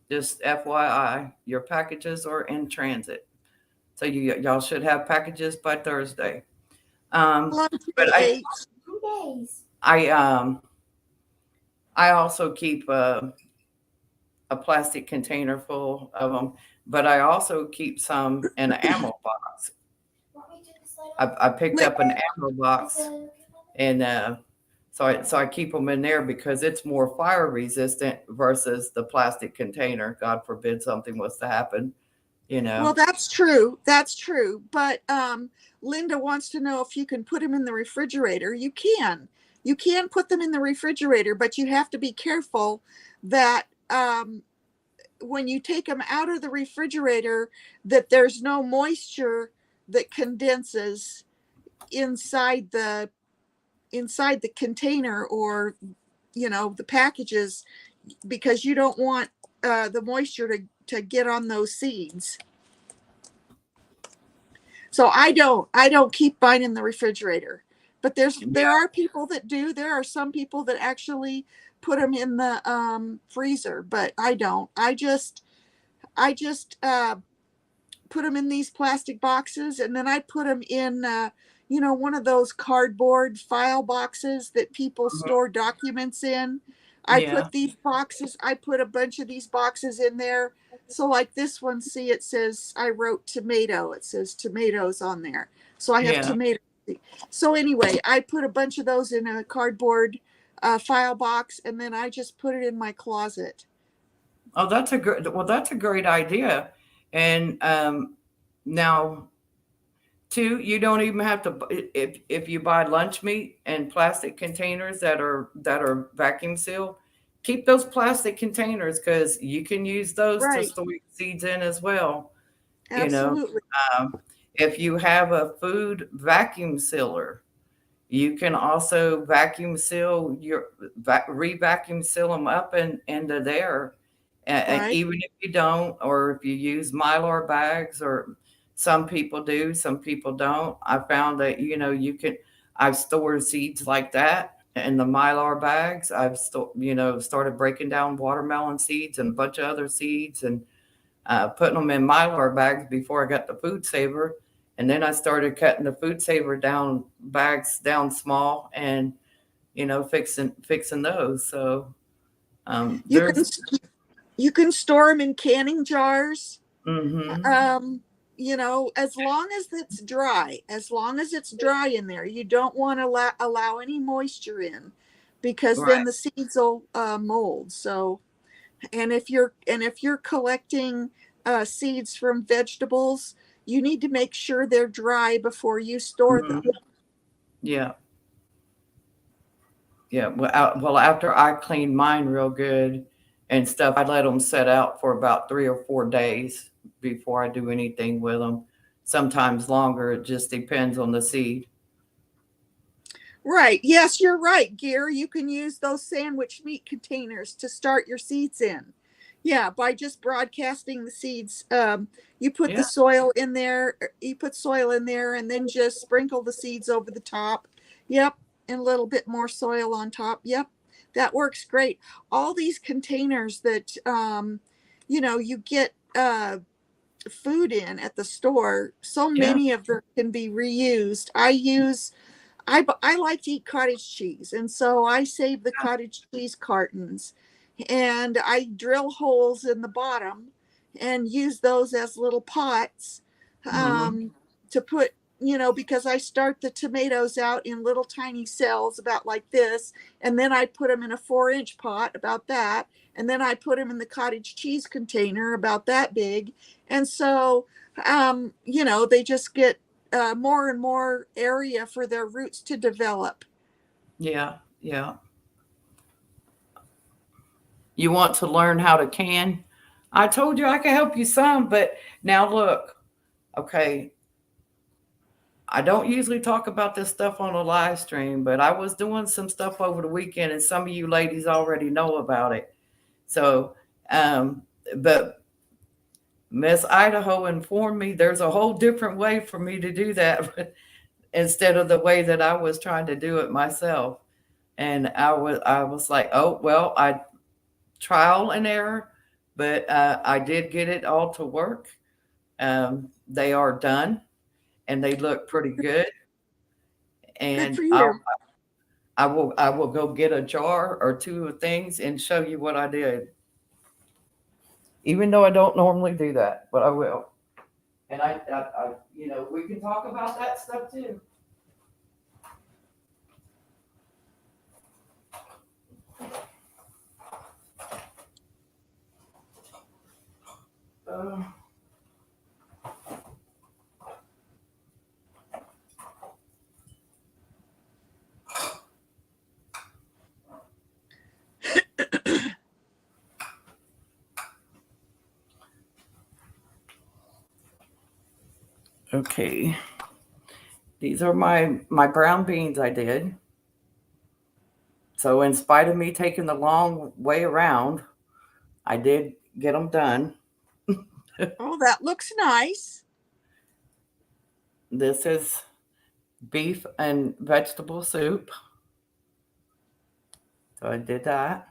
Just FYI, your packages are in transit. So y'all should have packages by Thursday. Hello, But JH. I I also keep a plastic container full of them, but I also keep some in an ammo box. I picked up an ammo box, and so I keep them in there because it's more fire resistant versus the plastic container. God forbid something was to happen, you know. Well, that's true. That's true. But Linda wants to know if you can put them in the refrigerator. You can. You can put them in the refrigerator, but you have to be careful that when you take them out of the refrigerator, that there's no moisture that condenses inside the container, or the packages, because you don't want the moisture to get on those seeds. So I don't keep mine in the refrigerator, but there are people that do. There are some people that actually put them in the freezer, but I don't. I just put them in these plastic boxes, and then I put them in one of those cardboard file boxes that people store documents in. I Yeah, put a bunch of these boxes in there. So like this one, see, it says, I wrote tomato. It says tomatoes on there. So I have yeah. tomato. So anyway, I put a bunch of those in a cardboard file box, and then I just put it in my closet. Oh, that's a great idea. And now, too, you don't even have to if you buy lunch meat in plastic containers that are vacuum sealed, keep those plastic containers because you can use those to Right. store your seeds in as well. You know, Absolutely. if you have a food vacuum sealer, you can also vacuum seal re-vacuum seal them up and into there. And Right. even if you don't, or if you use Mylar bags, or some people do, some people don't. I found that, I've stored seeds like that in the Mylar bags. Started breaking down watermelon seeds and a bunch of other seeds, and putting them in Mylar bags before I got the food saver. And then I started cutting the food saver down bags down small, and fixing those. So You can there's you can store them in canning jars. hmm As long as it's dry in there, you don't want to allow any moisture in, because then right. the seeds will mold. So, and if you're collecting seeds from vegetables, you need to make sure they're dry before you store Mhm. them. Yeah. Yeah. Well, after I clean mine real good and stuff, I let them set out for about 3 or 4 days before I do anything with them. Sometimes longer. It just depends on the seed. Right. Yes, you're right, Gear. You can use those sandwich meat containers to start your seeds in. Yeah, by just broadcasting the seeds. You put the Yeah. soil in there, you put soil in there, and then just sprinkle the seeds over the top. Yep. And a little bit more soil on top. Yep. That works great. All these containers that, you get food in at the store, so Yeah. many of them can be reused. I like to eat cottage cheese, and so I save the cottage cheese cartons, and I drill holes in the bottom and use those as little pots, Hmm. to put, because I start the tomatoes out in little tiny cells about like this, and then I put them in a 4-inch pot about that, and then I put them in the cottage cheese container about that big, and so, they just get more and more area for their roots to develop. Yeah. Yeah. You want to learn how to can? I told you I could help you some, but now look, okay, I don't usually talk about this stuff on a live stream, but I was doing some stuff over the weekend, and some of you ladies already know about it. So, um, but Miss Idaho informed me there's a whole different way for me to do that instead of the way that I was trying to do it myself. And I was like, oh well, I trial and error, but I did get it all to work. They are done, and they look pretty good. Good And for you. I will go get a jar or two of things and show you what I did. Even though I don't normally do that, but I will. And we can talk about that stuff too. Uh, okay, these are my brown beans I did. So in spite of me taking the long way around, I did get them done. Oh, that looks nice. This is beef and vegetable soup. So I did that.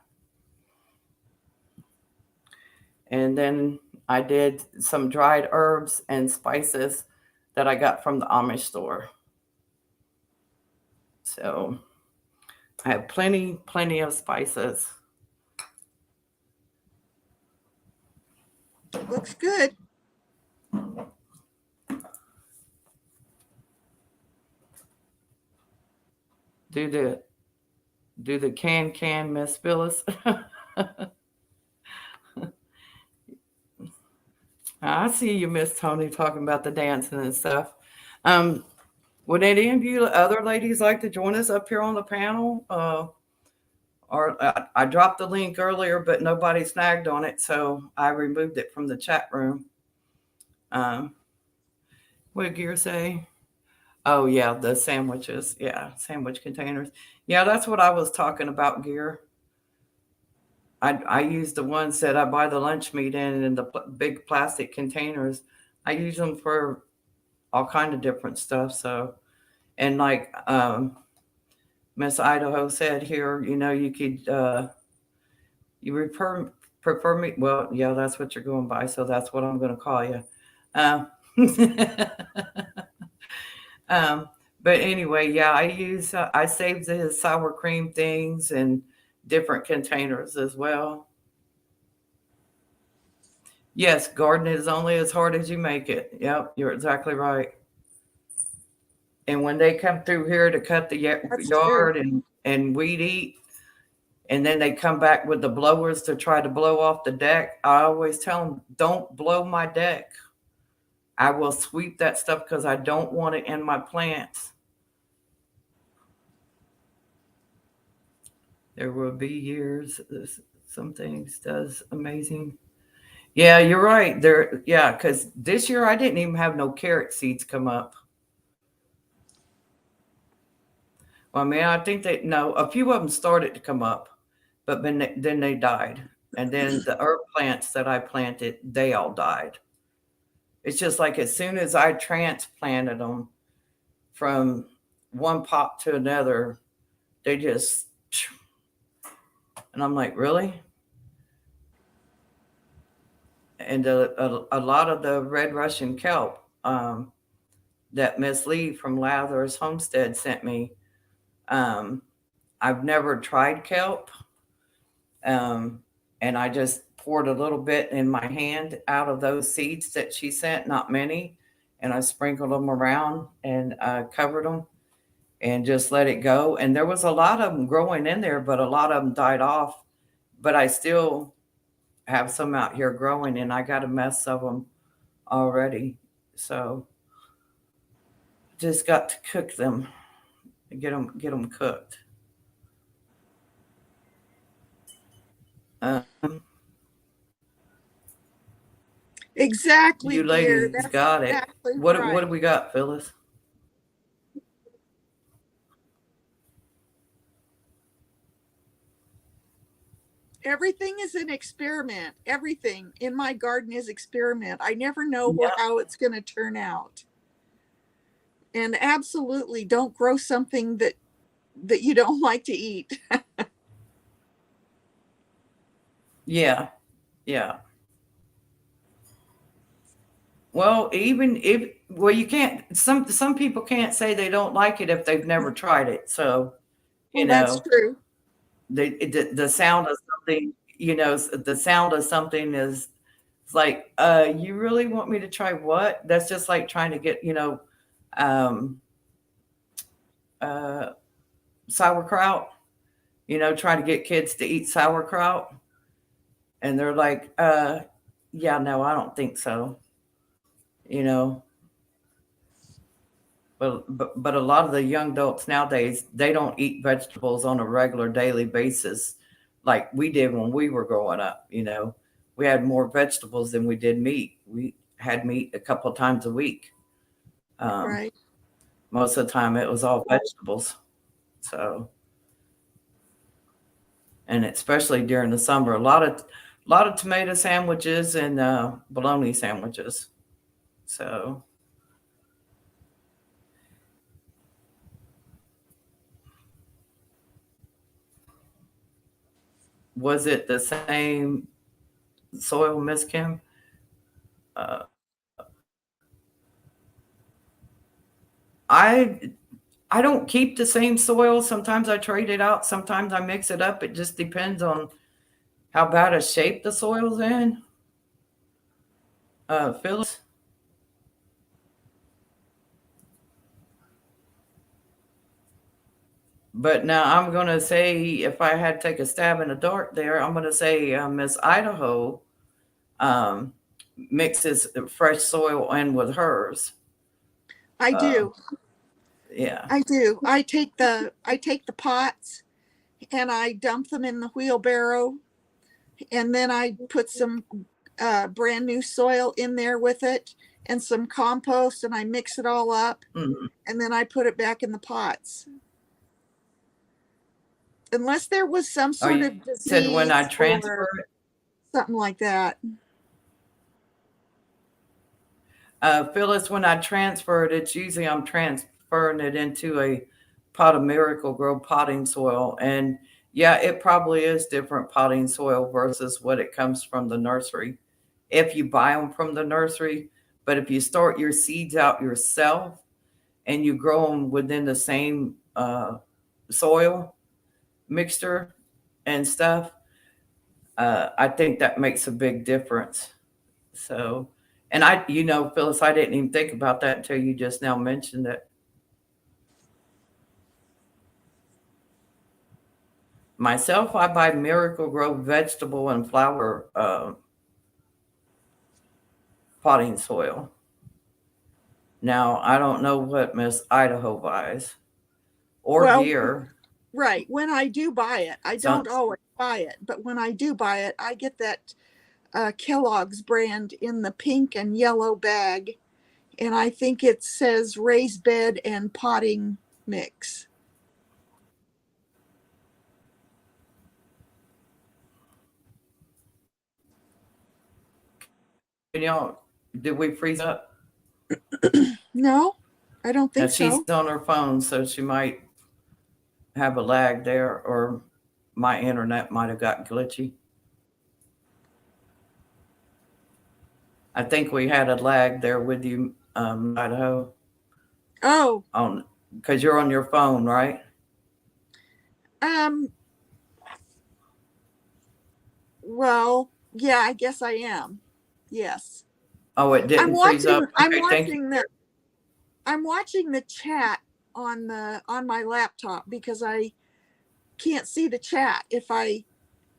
And then I did some dried herbs and spices that I got from the Amish store. So I have plenty of spices. Looks good. Do the can, Miss Phyllis. I see you, Miss Tony, talking about the dancing and stuff. Um, would any of you other ladies like to join us up here on the panel? Or I dropped the link earlier, but nobody snagged on it, so I removed it from the chat room. Um, what did Gear say? Oh yeah, the sandwiches. Yeah, sandwich containers. Yeah, that's what I was talking about, Gear. I use the ones that I buy the lunch meat in the big plastic containers. I use them for all kind of different stuff. So, and like Miss Idaho said here, you could you prefer me. Well, yeah, that's what you're going by. So that's what I'm going to call you. Um, um, but anyway, yeah, I save the sour cream things and different containers as well. Yes, gardening is only as hard as you make it. Yep, you're exactly right. And when they come through here to cut the That's true. yard and weed eat, and then they come back with the blowers to try to blow off the deck, I always tell them, don't blow my deck. I will sweep that stuff because I don't want it in my plants. There will be years. Some things does amazing. Yeah, you're right. There, yeah, because this year I didn't even have no carrot seeds come up. Well, I mean, I think they no, a few of them started to come up, but then they died, and then the herb plants that I planted, they all died. It's just like as soon as I transplanted them from one pot to another, they just, and I'm like, really? And a lot of the red Russian kelp that Miss Lee from Lather's Homestead sent me, um, I've never tried kelp, um, and I just poured a little bit in my hand out of those seeds that she sent, not many, and I sprinkled them around and covered them and just let it go. And there was a lot of them growing in there, but a lot of them died off. But I still have some out here growing, and I got a mess of them already. So just got to cook them, get them cooked. Um, Exactly, you dear. ladies That's got it. exactly What right. do we got, Phyllis? Everything is an experiment. Everything in my garden is experiment. I never know Yeah, how it's going to turn out. And absolutely don't grow something that you don't like to eat. yeah, yeah. Well, even if well, you can't. Some people can't say they don't like it if they've never tried it. So you Well, that's know, true. the sound of something. The sound of something is it's like, you really want me to try what? That's just like trying to get um, uh, sauerkraut. Trying to get kids to eat sauerkraut, and they're like, yeah, no, I don't think so. You know, but a lot of the young adults nowadays, they don't eat vegetables on a regular daily basis like we did when we were growing up. We had more vegetables than we did meat. We had meat a couple of times a week. um, Right. Most of the time it was all vegetables. So, and especially during the summer, a lot of tomato sandwiches and bologna sandwiches. So was it the same soil, Miss Kim? uh, I I don't keep the same soil. Sometimes I trade it out. Sometimes I mix it up. It just depends on how bad a shape the soil's in. Phyllis. But now I'm gonna say, if I had to take a stab in the dark, there, I'm gonna say Miss Idaho um, mixes fresh soil in with hers. I Uh, do. yeah. I do. I take the pots and I dump them in the wheelbarrow, and then I put some brand new soil in there with it and some compost, and I mix it all up, Mhm. and then I put it back in the pots. Unless there was some Oh, sort you of said when I disease transfer or it. something like that. Phyllis, when I transfer it, it's usually I'm transferring it into a pot of Miracle Grow potting soil. And yeah, it probably is different potting soil versus what it comes from the nursery. If you buy them from the nursery, but if you start your seeds out yourself and you grow them within the same soil mixture and stuff, I think that makes a big difference. So, and Phyllis, I didn't even think about that until you just now mentioned it. Myself, I buy Miracle Grow vegetable and flower potting soil. Now, I don't know what Miss Idaho buys or Well, here. Right. When I do buy it, I Some, don't always buy it, but when I do buy it, I get that Kellogg's brand in the pink and yellow bag, and I think it says raised bed and potting mix. can y'all, did we freeze up? No, I don't Now think she's so. on her phone, so she might have a lag there, or my internet might have got glitchy. I think we had a lag there with you, Idaho, Oh, on because you're on your phone, right? um, well, yeah, I guess I am. Yes. Oh, it I'm didn't freeze up. watching I'm Okay, thank you. watching the I'm watching the chat on my laptop because I can't see the chat if I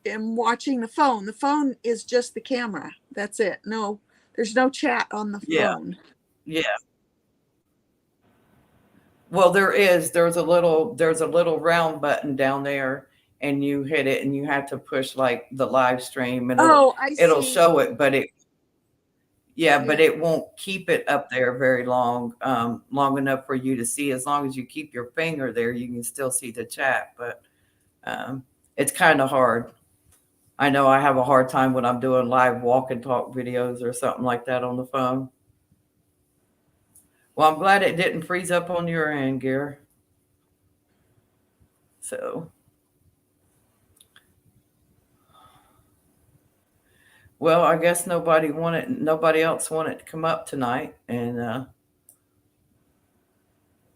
am watching the phone. The phone is just the camera. That's it. No, there's no chat on the Yeah, phone. yeah. Well, there's a little round button down there, and you hit it, and you have to push like the live stream, and it'll Oh, I it'll see. show it, but it yeah, but Yeah. it won't keep it up there very long, long enough for you to see. As long as you keep your finger there, you can still see the chat, but um, it's kind of hard. I know I have a hard time when I'm doing live walk and talk videos or something like that on the phone. Well, I'm glad it didn't freeze up on your end, Gear. So, well, I guess nobody else wanted to come up tonight, and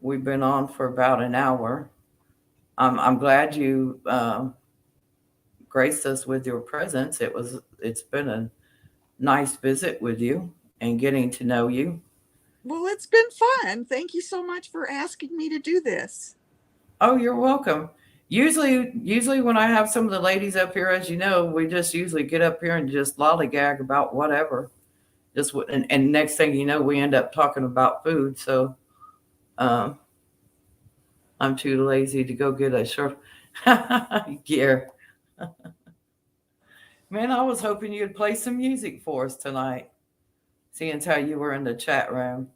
we've been on for about an hour. I'm glad you graced us with your presence. It's been a nice visit with you and getting to know you. Well, it's been fun. Thank you so much for asking me to do this. Oh, you're welcome. Usually when I have some of the ladies up here, as you know, we just usually get up here and just lollygag about whatever. And next thing you know, we end up talking about food. So um, I'm too lazy to go get a short gear. Man, I was hoping you'd play some music for us tonight, seeing as how you were in the chat room.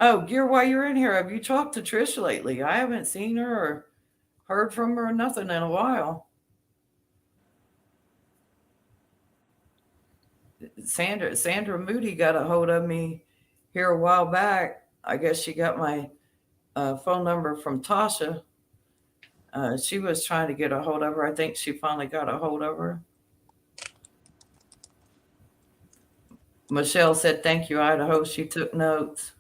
Oh, Gear, while you're in here, have you talked to Trish lately? I haven't seen her or heard from her or nothing in a while. Sandra Moody got a hold of me here a while back. I guess she got my phone number from Tasha. She was trying to get a hold of her. I think she finally got a hold of her. Michelle said, "Thank you, Idaho." She took notes.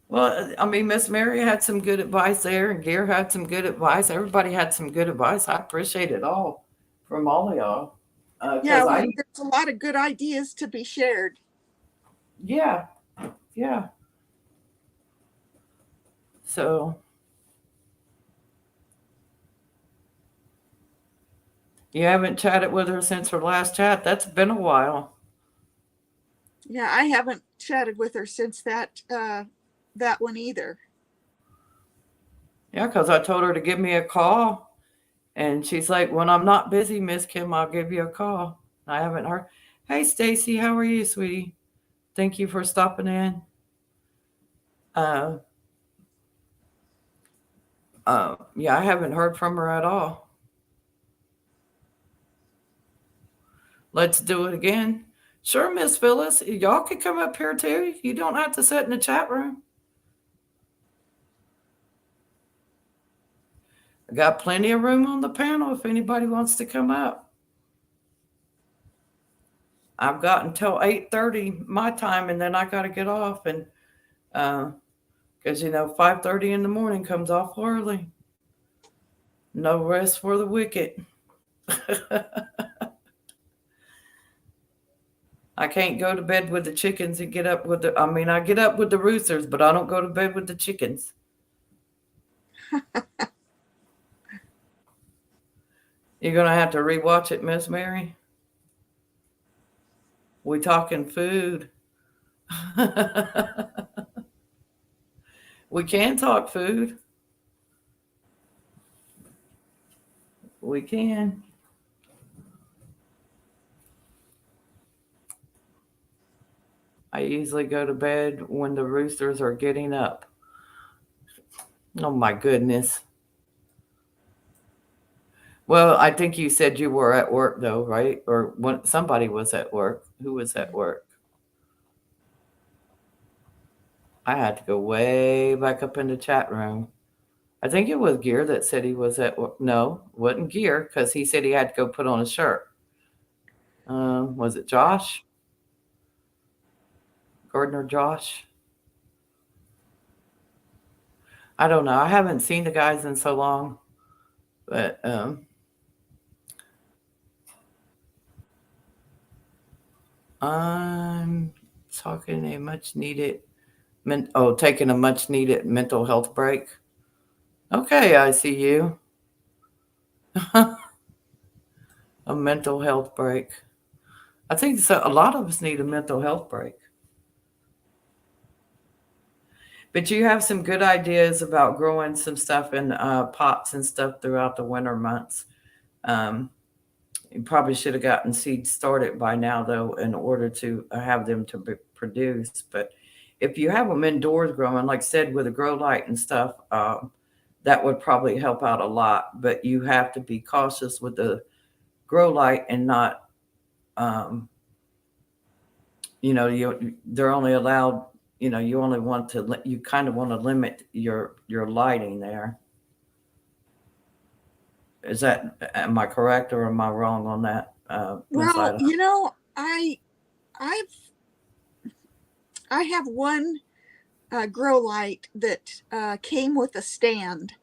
Well, I mean, Miss Mary had some good advice there, and Gear had some good advice. Everybody had some good advice. I appreciate it all from all of y'all. Yeah, Because there's a lot of good ideas to be shared. yeah, yeah. So you haven't chatted with her since her last chat. That's been a while. Yeah, I haven't chatted with her since that one either. Yeah, because I told her to give me a call, and she's like, "When I'm not busy, Miss Kim, I'll give you a call." I haven't heard. Hey, Stacy, how are you, sweetie? Thank you for stopping in. Uh, yeah, I haven't heard from her at all. Let's do it again. Sure, Miss Phyllis. Y'all can come up here too. You don't have to sit in the chat room. I got plenty of room on the panel if anybody wants to come up. I've got until 8:30 my time, and then I got to get off, and because 5:30 in the morning comes off early. No rest for the wicked. I can't go to bed with the chickens and get up with the. I mean, I get up with the roosters, but I don't go to bed with the chickens. You're gonna have to rewatch it, Miss Mary. We talking food. We can talk food. We can. I usually go to bed when the roosters are getting up. Oh my goodness. Well, I think you said you were at work though, right? Or when somebody was at work. Who was at work? I had to go way back up in the chat room. I think it was Gear that said he was at work. No, it wasn't Gear because he said he had to go put on a shirt. Was it Josh? Gardner Josh? I don't know. I haven't seen the guys in so long, but I'm talking a much needed taking a much needed mental health break. Okay, I see you. A mental health break. I think so. A lot of us need a mental health break. But you have some good ideas about growing some stuff in pots and stuff throughout the winter months. Um, you probably should have gotten seeds started by now, though, in order to have them to produce. But if you have them indoors growing, like I said, with a grow light and stuff, that would probably help out a lot. But you have to be cautious with the grow light and not, um, they're only allowed. You only want to you kind of want to limit your lighting there. Is that am I correct or am I wrong on that, Miss Well, Ida? I've I have one grow light that came with a stand,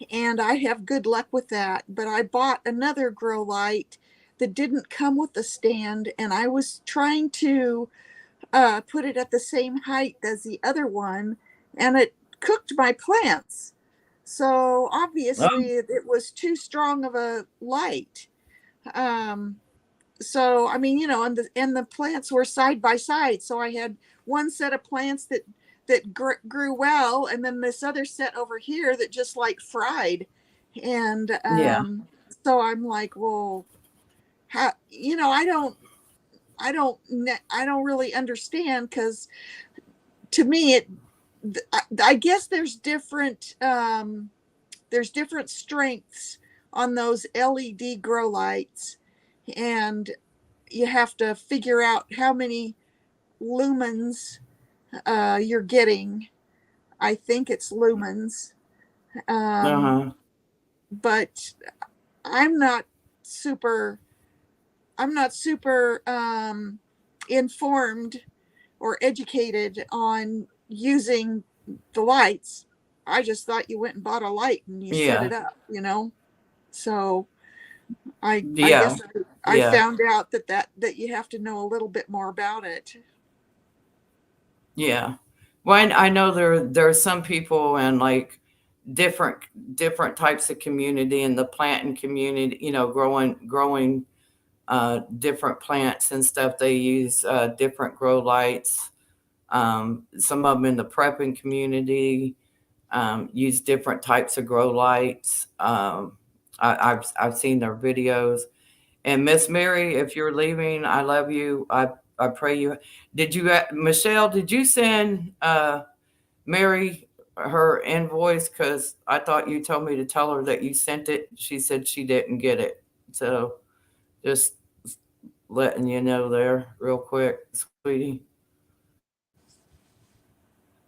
and I have good luck with that. But I bought another grow light that didn't come with a stand, and I was trying to put it at the same height as the other one, and it cooked my plants. So Oh, obviously, it was too strong of a light. Um, so I mean, and the plants were side by side. So I had one set of plants that grew well, and then this other set over here that just like fried. And yeah, so I'm like, well, how, I don't really understand, because to me I guess there's different strengths on those LED grow lights, and you have to figure out how many lumens you're getting. I think it's lumens, uh um, huh, but I'm not super I'm not super informed or educated on using the lights. I just thought you went and bought a light and you set yeah, it up. So I yeah, guess I yeah, found out that you have to know a little bit more about it. yeah. Well, I know there are some people and like different different types of community in the planting community. Growing different plants and stuff. They use different grow lights. Some of them in the prepping community use different types of grow lights. I've seen their videos. And Miss Mary, if you're leaving, I love you. I pray you. Did you, Michelle? Did you send Mary her invoice? Because I thought you told me to tell her that you sent it. She said she didn't get it. So just letting you know there, real quick, sweetie.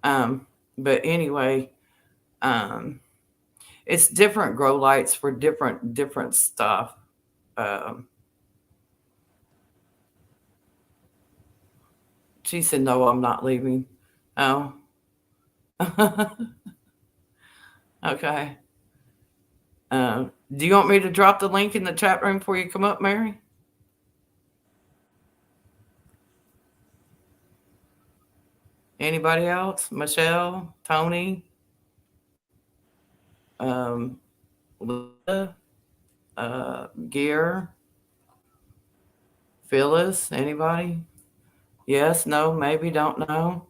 Um, but anyway, um, it's different grow lights for different stuff. Um, she said, "No, I'm not leaving." Oh, okay. Do you want me to drop the link in the chat room before you come up, Mary? Anybody else? Michelle, Tony, um, Linda, Gear, Phyllis, anybody? Yes, no, maybe, don't know.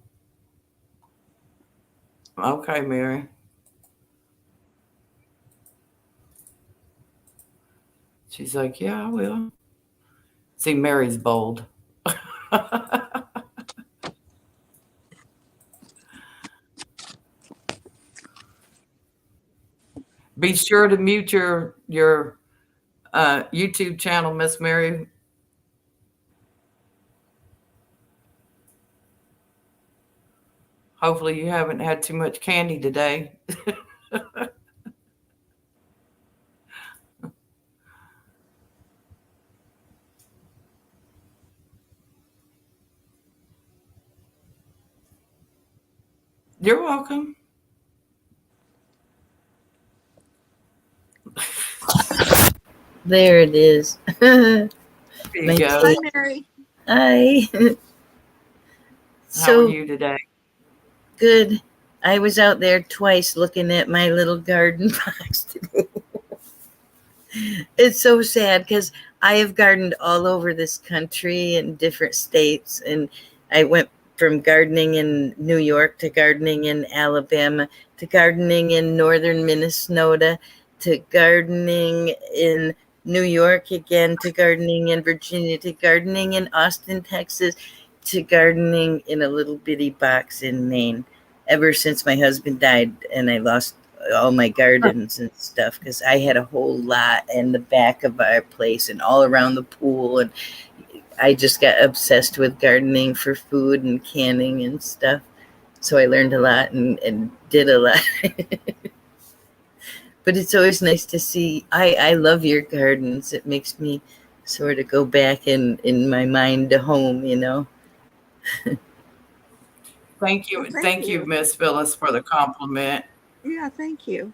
Okay, Mary. She's like, yeah, I will. See, Mary's bold. Be sure to mute your YouTube channel, Miss Mary. Hopefully, you haven't had too much candy today. You're welcome. There it is. There you My go. Hi, tea. Mary. Hi. How are So you today? good. I was out there twice looking at my little garden box today. It's so sad because I have gardened all over this country in different states. And I went from gardening in New York to gardening in Alabama to gardening in northern Minnesota to gardening in New York again to gardening in Virginia to gardening in Austin, Texas to gardening in a little bitty box in Maine ever since my husband died and I lost all my gardens and stuff because I had a whole lot in the back of our place and all around the pool. And I just got obsessed with gardening for food and canning and stuff. So I learned a lot and did a lot. But it's always nice to see. I love your gardens. It makes me sort of go back in my mind to home, you know. Well, thank Thank you, you. Miss Phyllis, for the compliment. Yeah, thank you.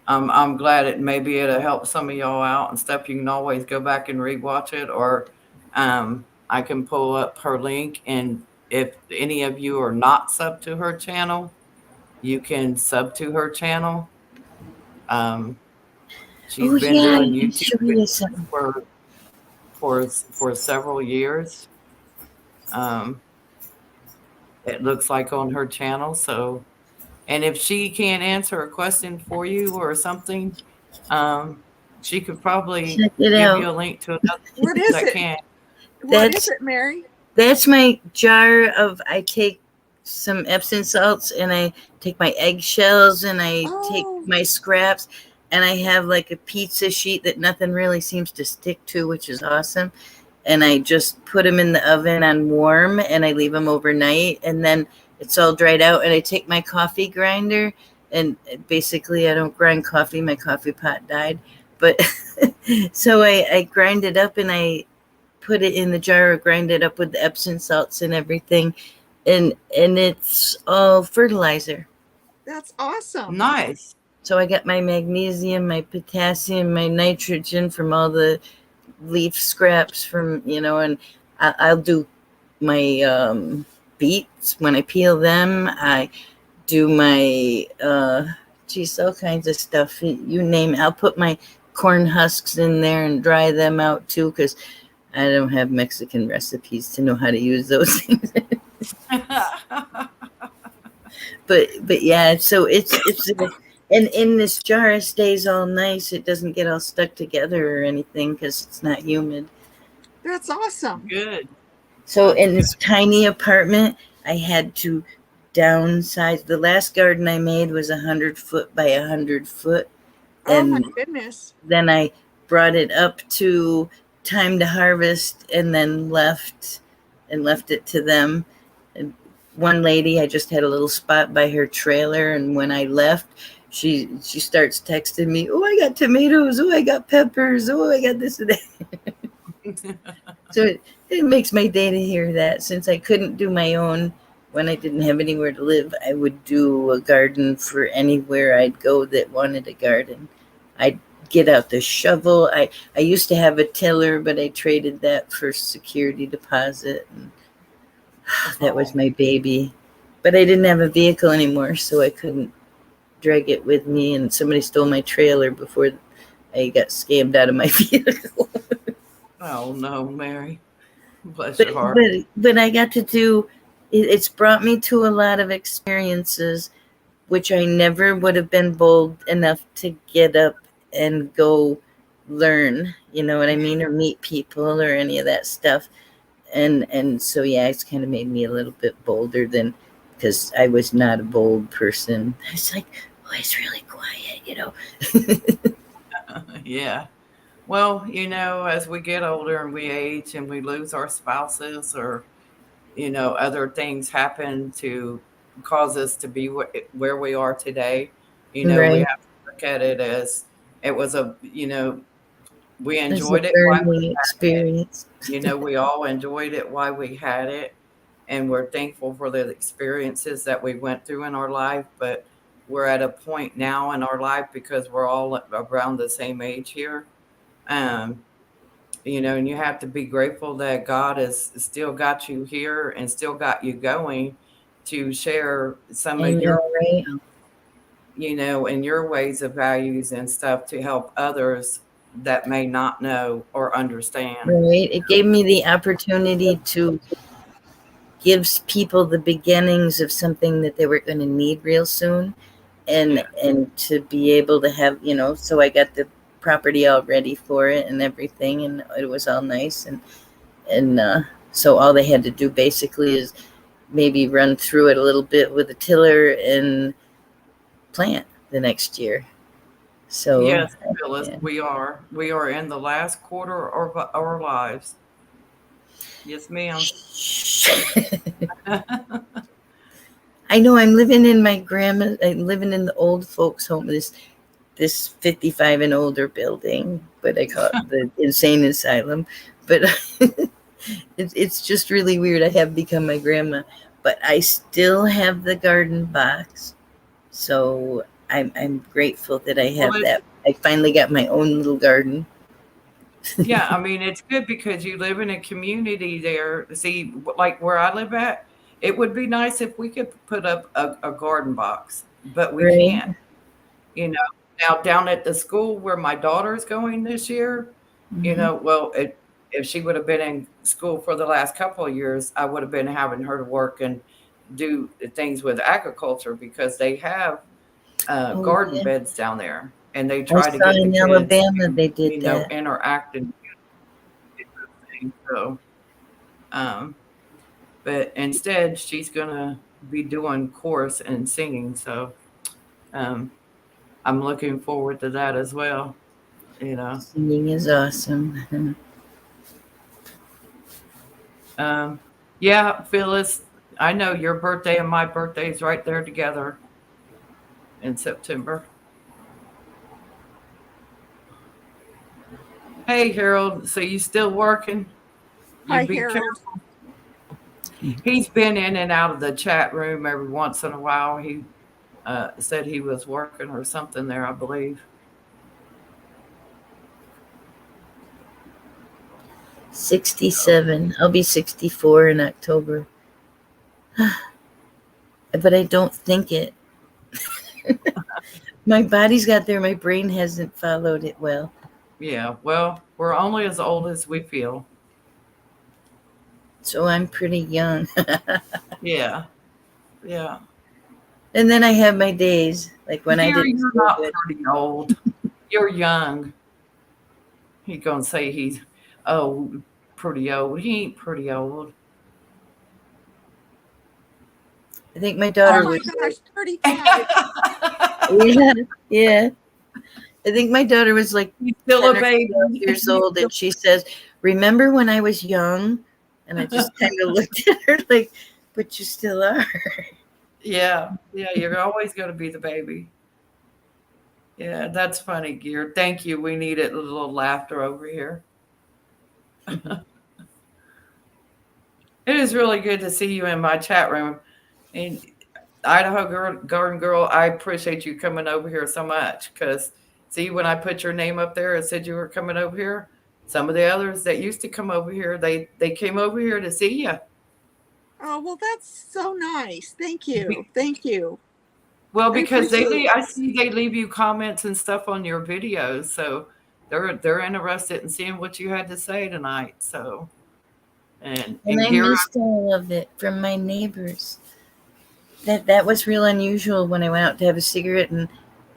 I'm glad it maybe it'll help some of y'all out and stuff. You can always go back and rewatch it, or I can pull up her link. And if any of you are not sub to her channel, you can sub to her channel. Um, she's Oh been yeah, I doing can YouTube show you videos something. for several years. Um, it looks like on her channel. So, and if she can't answer a question for you or something, um, she could probably Check it give you out. a link to another What is that it? can. What is That's it, Mary? That's my jar of, I take some Epsom salts and I take my eggshells and I take Oh, my scraps and I have like a pizza sheet that nothing really seems to stick to, which is awesome. And I just put them in the oven on warm and I leave them overnight and then it's all dried out and I take my coffee grinder and basically I don't grind coffee. My coffee pot died. But so I grind it up and I put it in the jar or grind it up with the Epsom salts and everything, and it's all fertilizer. that's awesome. Nice. So I got my magnesium, my potassium, my nitrogen from all the leaf scraps from and I'll do my beets when I peel them. I do my geez, all kinds of stuff. You name it. I'll put my corn husks in there and dry them out too, because I don't have Mexican recipes to know how to use those things. But yeah, so it's and in this jar it stays all nice. It doesn't get all stuck together or anything because it's not humid. That's awesome. Good. So That's in good. this tiny apartment, I had to downsize. The last garden I made was 100 foot by 100 foot, Oh my and goodness. then I brought it up to time to harvest and then left it to them. And one lady, I just had a little spot by her trailer, and when I left, she starts texting me, "Oh, I got tomatoes. Oh, I got peppers. Oh, I got this and that." So it makes my day to hear that. Since I couldn't do my own when I didn't have anywhere to live, I would do a garden for anywhere I'd go that wanted a garden. I'd get out the shovel. I used to have a tiller, but I traded that for security deposit. And that was Oh, my baby. But I didn't have a vehicle anymore, so I couldn't drag it with me. And somebody stole my trailer before I got scammed out of my vehicle. oh no, Mary. Bless but your heart. but I got to do. It's brought me to a lot of experiences, which I never would have been bold enough to get up and go learn. You know what I mean, or meet people or any of that stuff. And so yeah, it's kind of made me a little bit bolder than because I was not a bold person. I was like, oh, it's really quiet, you know. Yeah. Well, as we get older and we age and we lose our spouses or, other things happen to cause us to be where we are today, we Right. have to look at it as it was we It's a enjoyed it while we learning had it. experience. We all enjoyed it while we had it. And we're thankful for the experiences that we went through in our life. But we're at a point now in our life because we're all around the same age here. Um, and you have to be grateful that God has still got you here and still got you going to share some I of your, know, right? and your ways of values and stuff to help others that may not know or understand. Right. It gave me the opportunity to give people the beginnings of something that they were going to need real soon, and Yeah. to be able to have, so I got the property all ready for it and everything, and it was all nice, and so all they had to do basically is maybe run through it a little bit with a tiller and plant the next year. So Yes, Phyllis, yeah. we are. We are in the last quarter of our lives. Yes, ma'am. I know I'm living in I'm living in the old folks home, this 55 and older building, but I call it the insane asylum. But it's just really weird. I have become my grandma, but I still have the garden box. So I'm grateful that I Well, have that. I finally got my own little garden. yeah, I mean, it's good because you live in a community there. See, like where I live at, it would be nice if we could put up a garden box, but we Right. can't. You know, now down at the school where my daughter's going this year, Mm-hmm. well, if she would have been in school for the last couple of years, I would have been having her to work and do things with agriculture because they have Oh garden yeah, beds down there, and they I try to saw get the in kids Alabama to, they did that. interact and do those things. So, um, but instead, she's gonna be doing chorus and singing. So, um, I'm looking forward to that as well. You know. Singing is awesome. Um, yeah, Phyllis, I know your birthday and my birthday is right there together in September. Hey, Harold, so you still working? You Hi, be Harold. careful. He's been in and out of the chat room every once in a while. He said he was working or something there, I believe. 67. I'll be 64 in October. But I don't think it. My body's got there, my brain hasn't followed it well. Yeah, well, we're only as old as we feel. So I'm pretty young. Yeah, yeah. And then I have my days, like when I Dear, didn't you're feel not good. pretty old. You're young. He gonna say he's, oh, pretty old. He ain't pretty old. I think my Oh daughter my was gosh, like, 35. yeah, yeah. I think my daughter was like He's still 10 a or 12 baby. years old, and she says, "Remember when I was young?" And I just kind of looked at her like, "But you still are." Yeah, yeah, you're always going to be the baby. Yeah, that's funny, Gear. Thank you. We needed a little laughter over here. It is really good to see you in my chat room. And Idaho Garden Girl, I appreciate you coming over here so much because, see, when I put your name up there, it said you were coming over here. Some of the others that used to come over here, they came over here to see you. Oh, well, that's so nice. Thank you. Thank you. Well, I because appreciate it. I see they leave you comments and stuff on your videos, so they're interested in seeing what you had to say tonight. So And and I here missed all of it from my neighbors. That was real unusual when I went out to have a cigarette and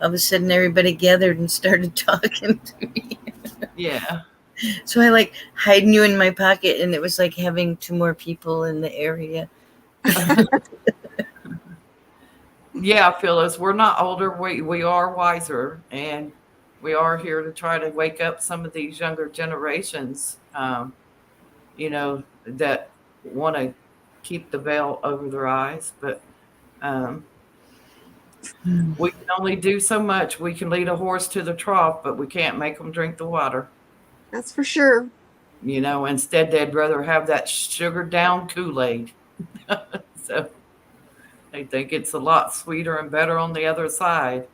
all of a sudden everybody gathered and started talking to me. yeah. So I like hiding you in my pocket, and it was like having two more people in the area. Yeah, Phyllis, we're not older. We are wiser, and we are here to try to wake up some of these younger generations. That want to keep the veil over their eyes, but um, we can only do so much. We can lead a horse to the trough, but we can't make them drink the water. That's for sure. Instead, they'd rather have that sugared down Kool-Aid. So they think it's a lot sweeter and better on the other side.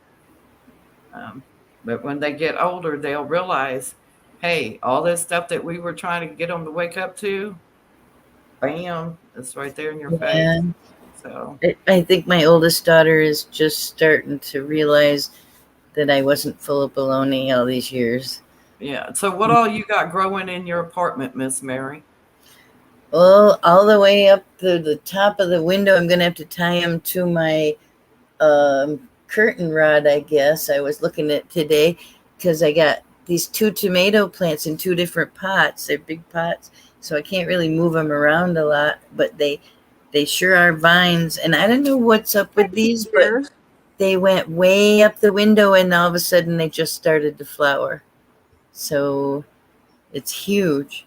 Um, but when they get older, they'll realize, hey, all this stuff that we were trying to get them to wake up to, bam, it's right there in your Yeah. face. So, I think my oldest daughter is just starting to realize that I wasn't full of baloney all these years. yeah. So, what all you got growing in your apartment, Miss Mary? Well, all the way up to the top of the window, I'm going to have to tie him to my curtain rod, I guess. I was looking at today because I got these two tomato plants in two different pots. They're big pots, so I can't really move them around a lot, but they sure are vines. And I don't know what's up with these, but Here. they went way up the window and all of a sudden they just started to flower. So it's huge.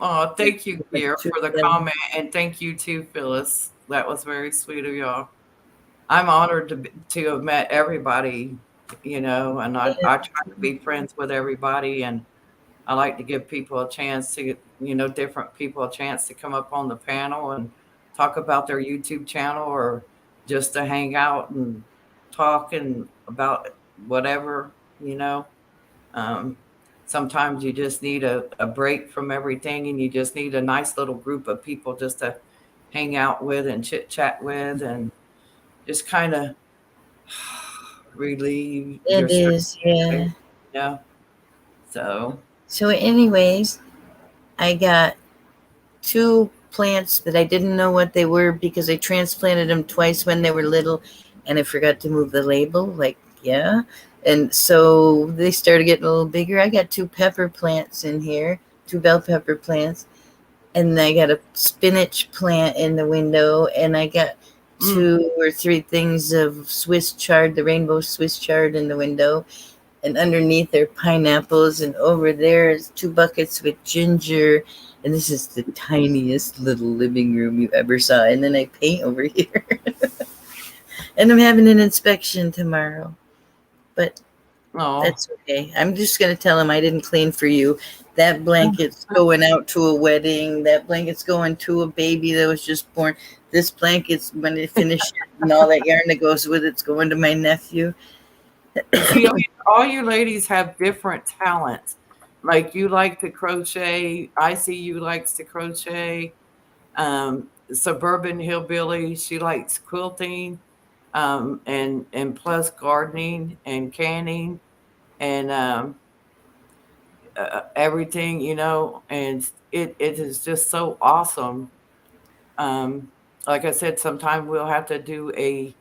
Oh, thank you, Like Kier, two for the of them. comment, and thank you too, Phyllis. That was very sweet of y'all. I'm honored to have met everybody, and I try to be friends with everybody, and I like to give people a chance to get, different people a chance to come up on the panel and talk about their YouTube channel or just to hang out and talk and about whatever, you know. Um, Sometimes you just need a break from everything and you just need a nice little group of people just to hang out with and chit chat with and just kind of relieve your It stress. is, yeah. Yeah. So, So, anyways, I got two plants that I didn't know what they were because I transplanted them twice when they were little and I forgot to move the label. Like, yeah. And so they started getting a little bigger. I got two pepper plants in here, two bell pepper plants. And I got a spinach plant in the window. And I got mm, two or three things of Swiss chard, the rainbow Swiss chard in the window. And underneath are pineapples, and over there is two buckets with ginger. And this is the tiniest little living room you ever saw. And then I paint over here. And I'm having an inspection tomorrow. But oh, that's okay. I'm just going to tell him I didn't clean for you. That blanket's going out to a wedding. That blanket's going to a baby that was just born. This blanket's when it finishes and all that yarn that goes with it's going to my nephew. see, all you ladies have different talents. Like you like to crochet. I see you likes to crochet. Suburban hillbilly, she likes quilting, and plus gardening and canning and everything, and it is just so awesome. Um, like I said, sometime we'll have to do a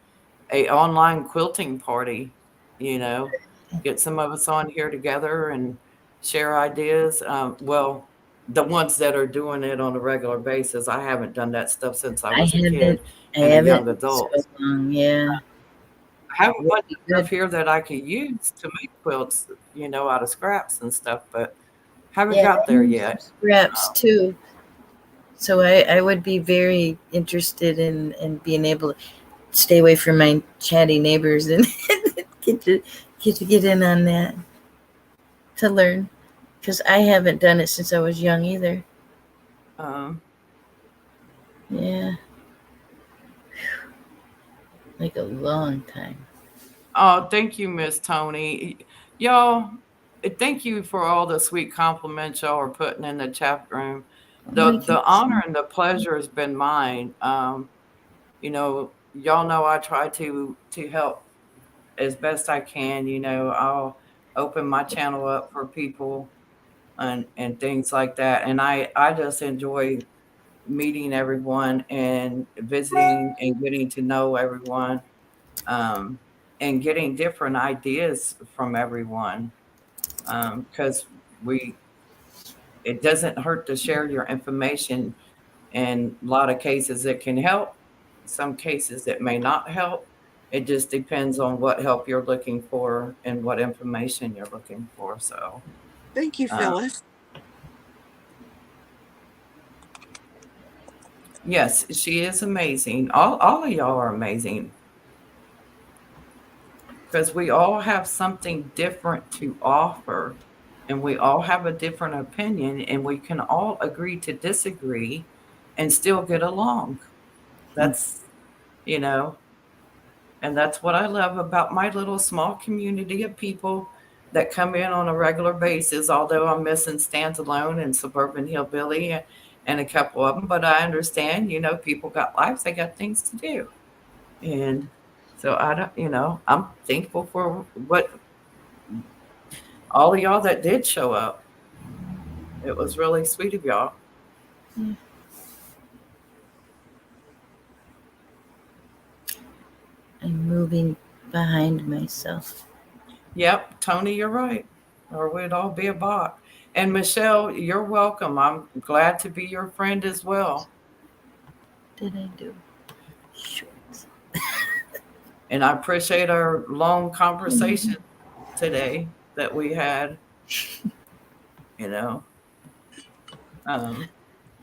online quilting party, you know, get some of us on here together and share ideas. Well, the ones that are doing it on a regular basis, I haven't done that stuff since I I was a haven't, kid I and a haven't young in so adult. long. Yeah. I have a Would bunch be of stuff good. here that I could use to make quilts, out of scraps and stuff, but haven't Yeah, got I there need some yet. scraps Um, too. So I would be very interested in being able to stay away from my chatty neighbors and get to get in on that to learn because I haven't done it since I was young either. um, Yeah, like a long time. Oh, thank you, Miss Tony. Y'all, thank you for all the sweet compliments y'all are putting in the chat room. Holy The honor and the pleasure has been mine. Y'all know I try to help as best I can. I'll open my channel up for people and things like that. And I just enjoy meeting everyone and visiting and getting to know everyone, um, and getting different ideas from everyone. Because we, it doesn't hurt to share your information. In a lot of cases, it can help. Some cases, it may not help. It just depends on what help you're looking for and what information you're looking for. So, Thank you, uh, Phyllis. yes, she is amazing. All of y'all are amazing because we all have something different to offer, and we all have a different opinion, and we can all agree to disagree and still get along. That's, you know, and that's what I love about my little small community of people that come in on a regular basis. Although I'm missing Stands Alone and Suburban Hillbilly and a couple of them, but I understand, people got lives, they got things to do. And so I don't, I'm thankful for what all of y'all that did show up. It was really sweet of y'all. I'm moving behind myself. Yep, Tony, you're right. Or we'd all be a bot. And Michelle, you're welcome. I'm glad to be your friend as well. Did I do? Shorts. And I appreciate our long conversation today that we had. You know, um,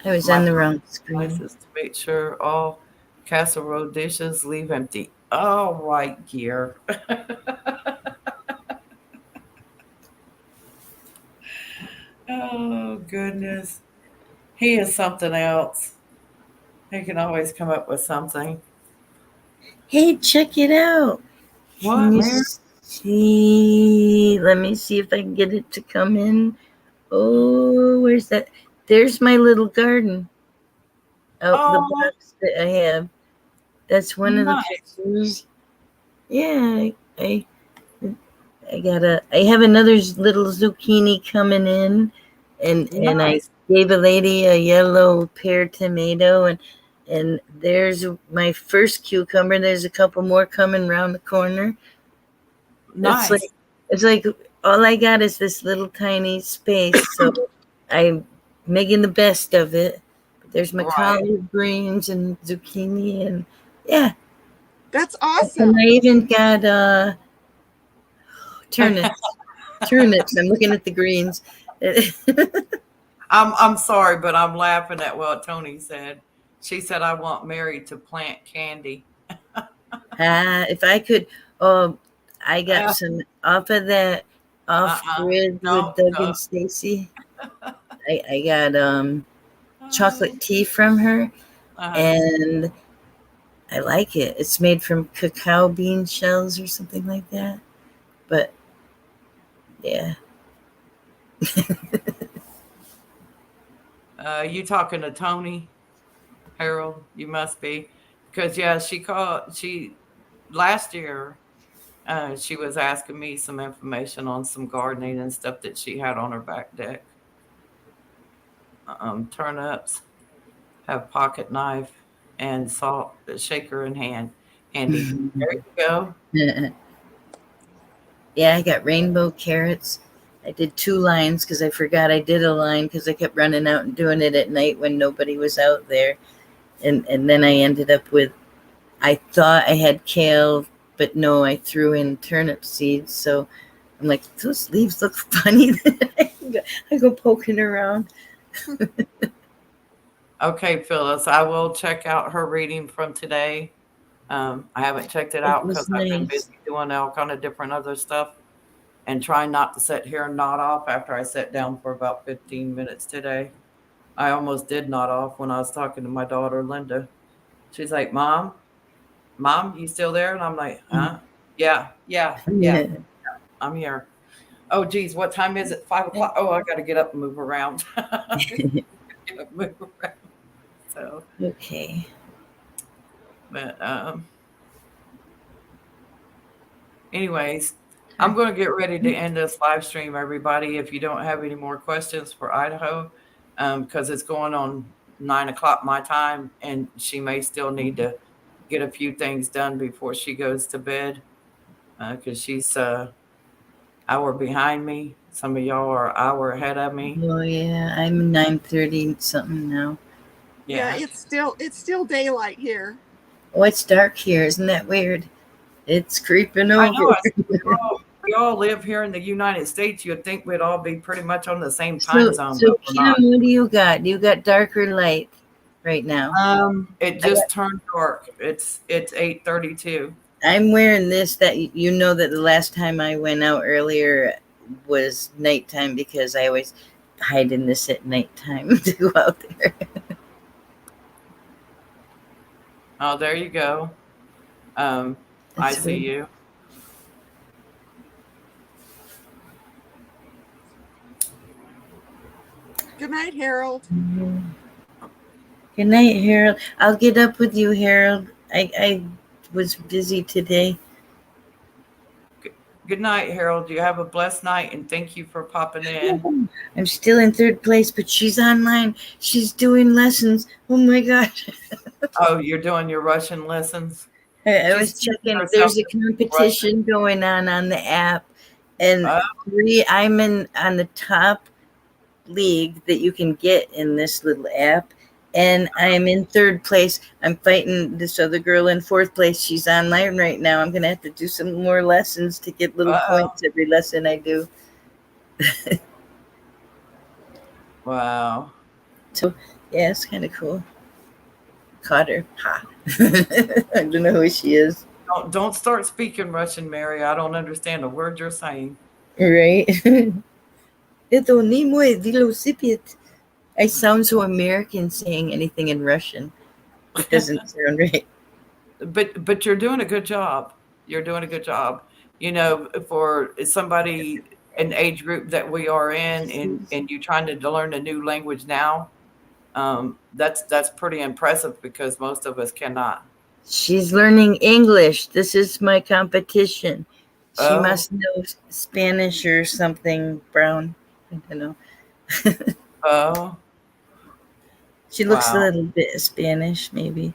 I was my on the wrong advice screen. is to make sure all casserole dishes leave empty. All right, gear. Oh, goodness. He is something else. He can always come up with something. Hey, check it out. Can What, you Mary? see? Let me see if I can get it to come in. Oh, where's that? There's my little garden out the Oh, box that I have. That's one of the nice. pictures. Yeah, I have another little zucchini coming in, and I Nice. gave a lady a yellow pear tomato, and there's my first cucumber. There's a couple more coming around the corner. It's Nice. like it's like all I got is this little tiny space, so I'm making the best of it. There's my Right. collard greens and zucchini, and yeah, That's and I awesome. even got turnips. Turnips. I'm looking at the greens. I'm sorry, but I'm laughing at what Tony said. She said I want Mary to plant candy. If I could, oh, I got Uh, some off of that off uh-uh. grid with No, Doug no. and Stacy. I got Oh, chocolate tea from her, uh-huh. and I like it. It's made from cacao bean shells or something like that. But yeah, You talking to Tony? Harold, you must be. Because, yeah, she last year, she was asking me some information on some gardening and stuff that she had on her back deck. Turnips, have pocket knife and salt shaker in hand handy. There you go. yeah, I got rainbow carrots. I did 2 lines because I forgot I did a line because I kept running out and doing it at night when nobody was out there. And then I ended up with, I thought I had kale, but no, I threw in turnip seeds. So I'm like, those leaves look funny. I go poking around. Okay, Phyllis, I will check out her reading from today. I haven't checked it It out because was I've been nice. busy doing all kind of different other stuff and trying not to sit here and nod off after I sat down for about 15 minutes today. I almost did nod off when I was talking to my daughter, Linda. She's like, Mom, you still there? And I'm like, huh? Yeah, yeah, yeah, Yeah. I'm here. Oh, geez, what time is it? 5 o'clock. Oh, I got to get up and move around. Move around. So, Okay. but anyways, I'm going to get ready to end this live stream, everybody. If you don't have any more questions for Idaho, because it's going on 9 o'clock my time, and she may still need to get a few things done before she goes to bed because she's hour behind me. Some of y'all are an hour ahead of me. Oh yeah, I'm 9:30 something now. Yeah, Yeah. it's still daylight here. Oh, it's dark here. Isn't that weird? It's creeping I over. know. We all live here in the United States. You'd think we'd all be pretty much on the same time zone, So but we're Kim, not. what do you got? You got dark or light right now? It I just turned dark. It's 8:32. I'm wearing this that you know that the last time I went out earlier was nighttime because I always hide in this at nighttime to go out there. Oh, there you go. I That's see weird. you. Good night, Harold. Good night, Harold. I'll get up with you, Harold. I was busy today. Good night, Harold. You have a blessed night, and thank you for popping in. I'm still in third place, but she's online. She's doing lessons. Oh my gosh. Oh, you're doing your Russian lessons? I She's was teaching checking. herself There's a to speak Russian. competition going on the app, and Oh, I'm in on the top league that you can get in this little app, and I'm in third place. I'm fighting this other girl in fourth place. She's online right now. I'm gonna have to do some more lessons to get little uh-oh. points every lesson I do. Wow. So yeah, it's kind of cool. Caught her. Ha. I don't know who she is. Don't start speaking Russian, Mary. I don't understand a word you're saying. Right. Это не мой велосипед. I sound so American saying anything in Russian. It doesn't sound right. But you're doing a good job. You're doing a good job. You know, for somebody an age group that we are in, and you trying to learn a new language now, that's pretty impressive because most of us cannot. She's learning English. This is my competition. She Oh, must know Spanish or something brown. I don't know. oh, She looks a wow. little bit Spanish, maybe.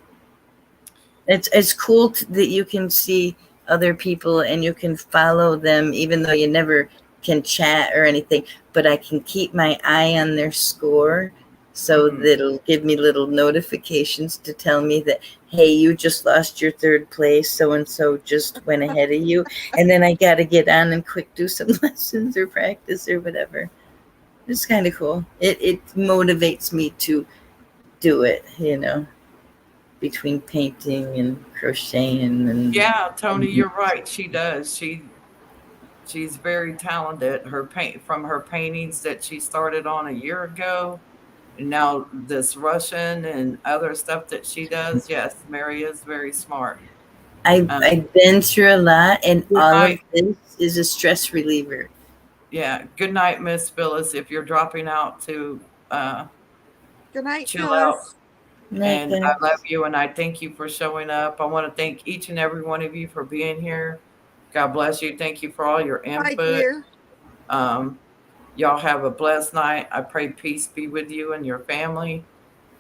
It's cool that you can see other people and you can follow them, even though you never can chat or anything. But I can keep my eye on their score, so Mhm. that it'll give me little notifications to tell me that, hey, you just lost your third place. So and so just went ahead of you, and then I got to get on and quick do some lessons or practice or whatever. It's kind of cool. It motivates me to do it. Between painting and crocheting and Yeah, Tony, you're right. She does. She's very talented. Her paint from her paintings that she started on a year ago, and now this Russian and other stuff that she does. Yes, Mary is very smart. Um, I've been through a lot, and good all night. of this is a stress reliever. Yeah, good night, Miss Phyllis. If you're dropping out to uh, Good night, chill out, Phyllis. Night, and I love guys. you, and I thank you for showing up. I want to thank each and every one of you for being here. God bless you. Thank you for all your Bye, input. dear. Um, Y'all have a blessed night. I pray peace be with you and your family,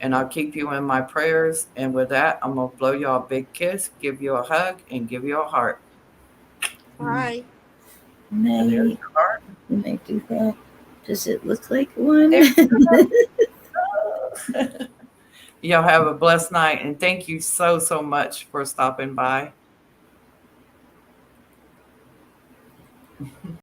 and I'll keep you in my prayers. And with that, I'm going to blow y'all a big kiss, give you a hug, and give you a heart. Bye. And there's Night. your heart. Can I do that? Does it look like one? There you go. Y'all have a blessed night, and thank you so, so much for stopping by.